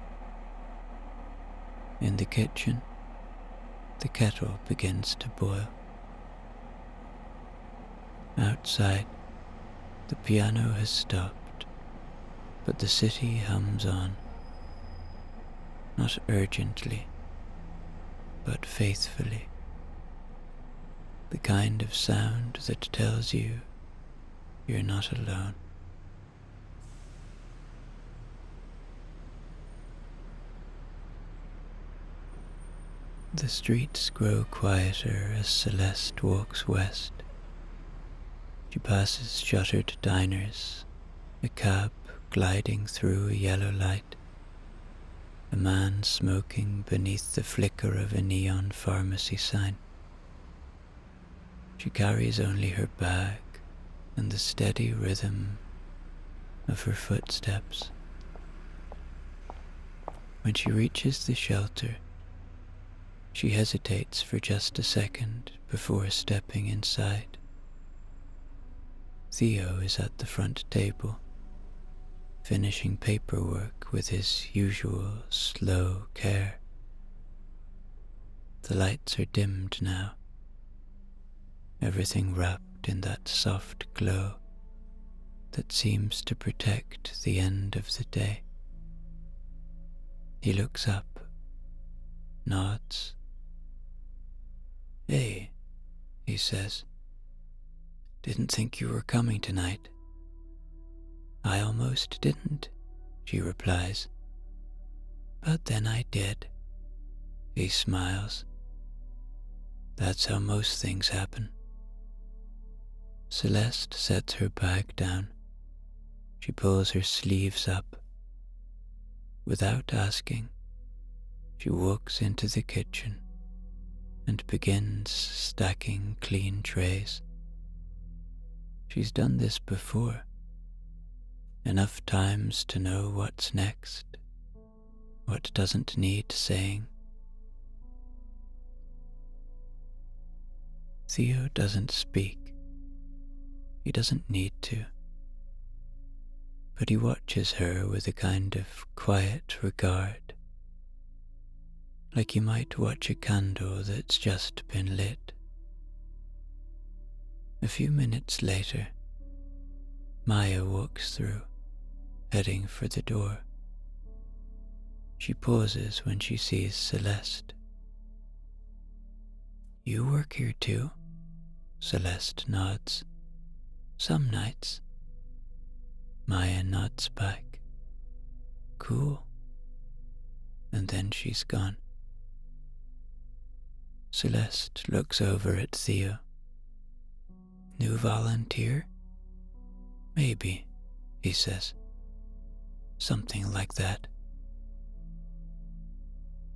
In the kitchen, the kettle begins to boil. Outside, the piano has stopped, but the city hums on, not urgently, but faithfully. The kind of sound that tells you you're not alone. The streets grow quieter as Celeste walks west. She passes shuttered diners, a cab gliding through a yellow light, a man smoking beneath the flicker of a neon pharmacy sign. She carries only her bag and the steady rhythm of her footsteps. When she reaches the shelter, she hesitates for just a second before stepping inside. Theo is at the front table, finishing paperwork with his usual slow care. The lights are dimmed now, everything wrapped in that soft glow that seems to protect the end of the day. He looks up, nods. "Hey," he says. "Didn't think you were coming tonight." "I almost didn't," she replies. "But then I did." He smiles. "That's how most things happen." Celeste sets her bag down. She pulls her sleeves up. Without asking, she walks into the kitchen and begins stacking clean trays. She's done this before, enough times to know what's next, what doesn't need saying. Theo doesn't speak. He doesn't need to. But he watches her with a kind of quiet regard, like you might watch a candle that's just been lit. A few minutes later, Maya walks through, heading for the door. She pauses when she sees Celeste. "You work here too?" Celeste nods. Some nights. Maya nods back. Cool. And then she's gone. Celeste looks over at Theo. New volunteer? Maybe, he says. Something like that.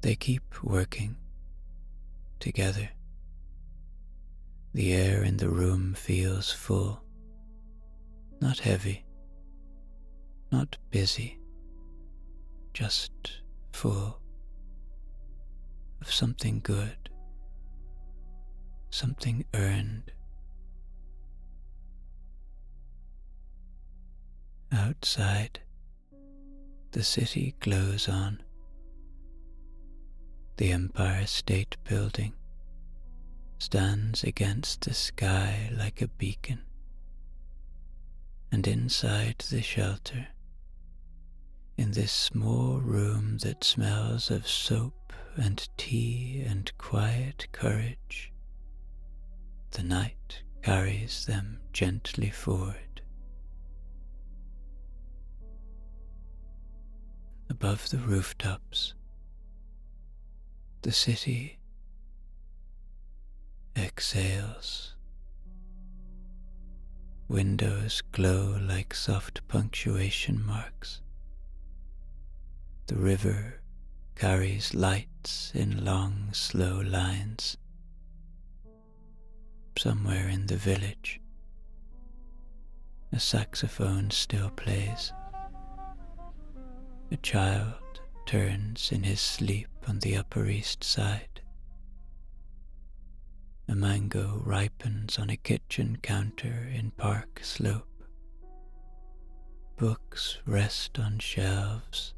They keep working together. The air in the room feels full, not heavy, not busy, just full of something good, something earned. Outside, the city glows on. The Empire State Building stands against the sky like a beacon, and inside the shelter, in this small room that smells of soap and tea and quiet courage, the night carries them gently forward. Above the rooftops, the city exhales. Windows glow like soft punctuation marks. The river carries lights in long, slow lines. Somewhere in the village, a saxophone still plays. A child turns in his sleep on the Upper East Side. A mango ripens on a kitchen counter in Park Slope. Books rest on shelves,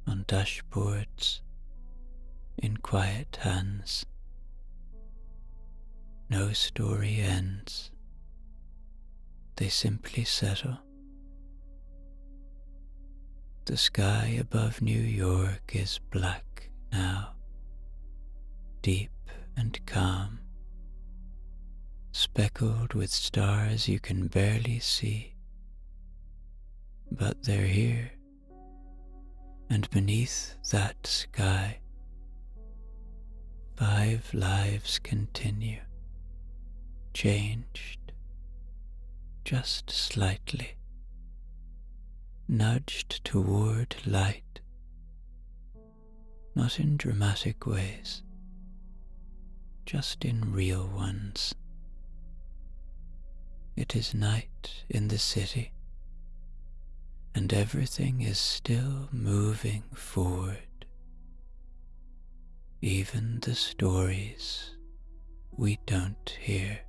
on dashboards, in quiet hands. No story ends. They simply settle. The sky above New York is black now, deep and calm, speckled with stars you can barely see. But they're here, and beneath that sky, 5 lives continue, changed, just slightly, nudged toward light, not in dramatic ways, just in real ones. It is night in the city, and everything is still moving forward. Even the stories we don't hear.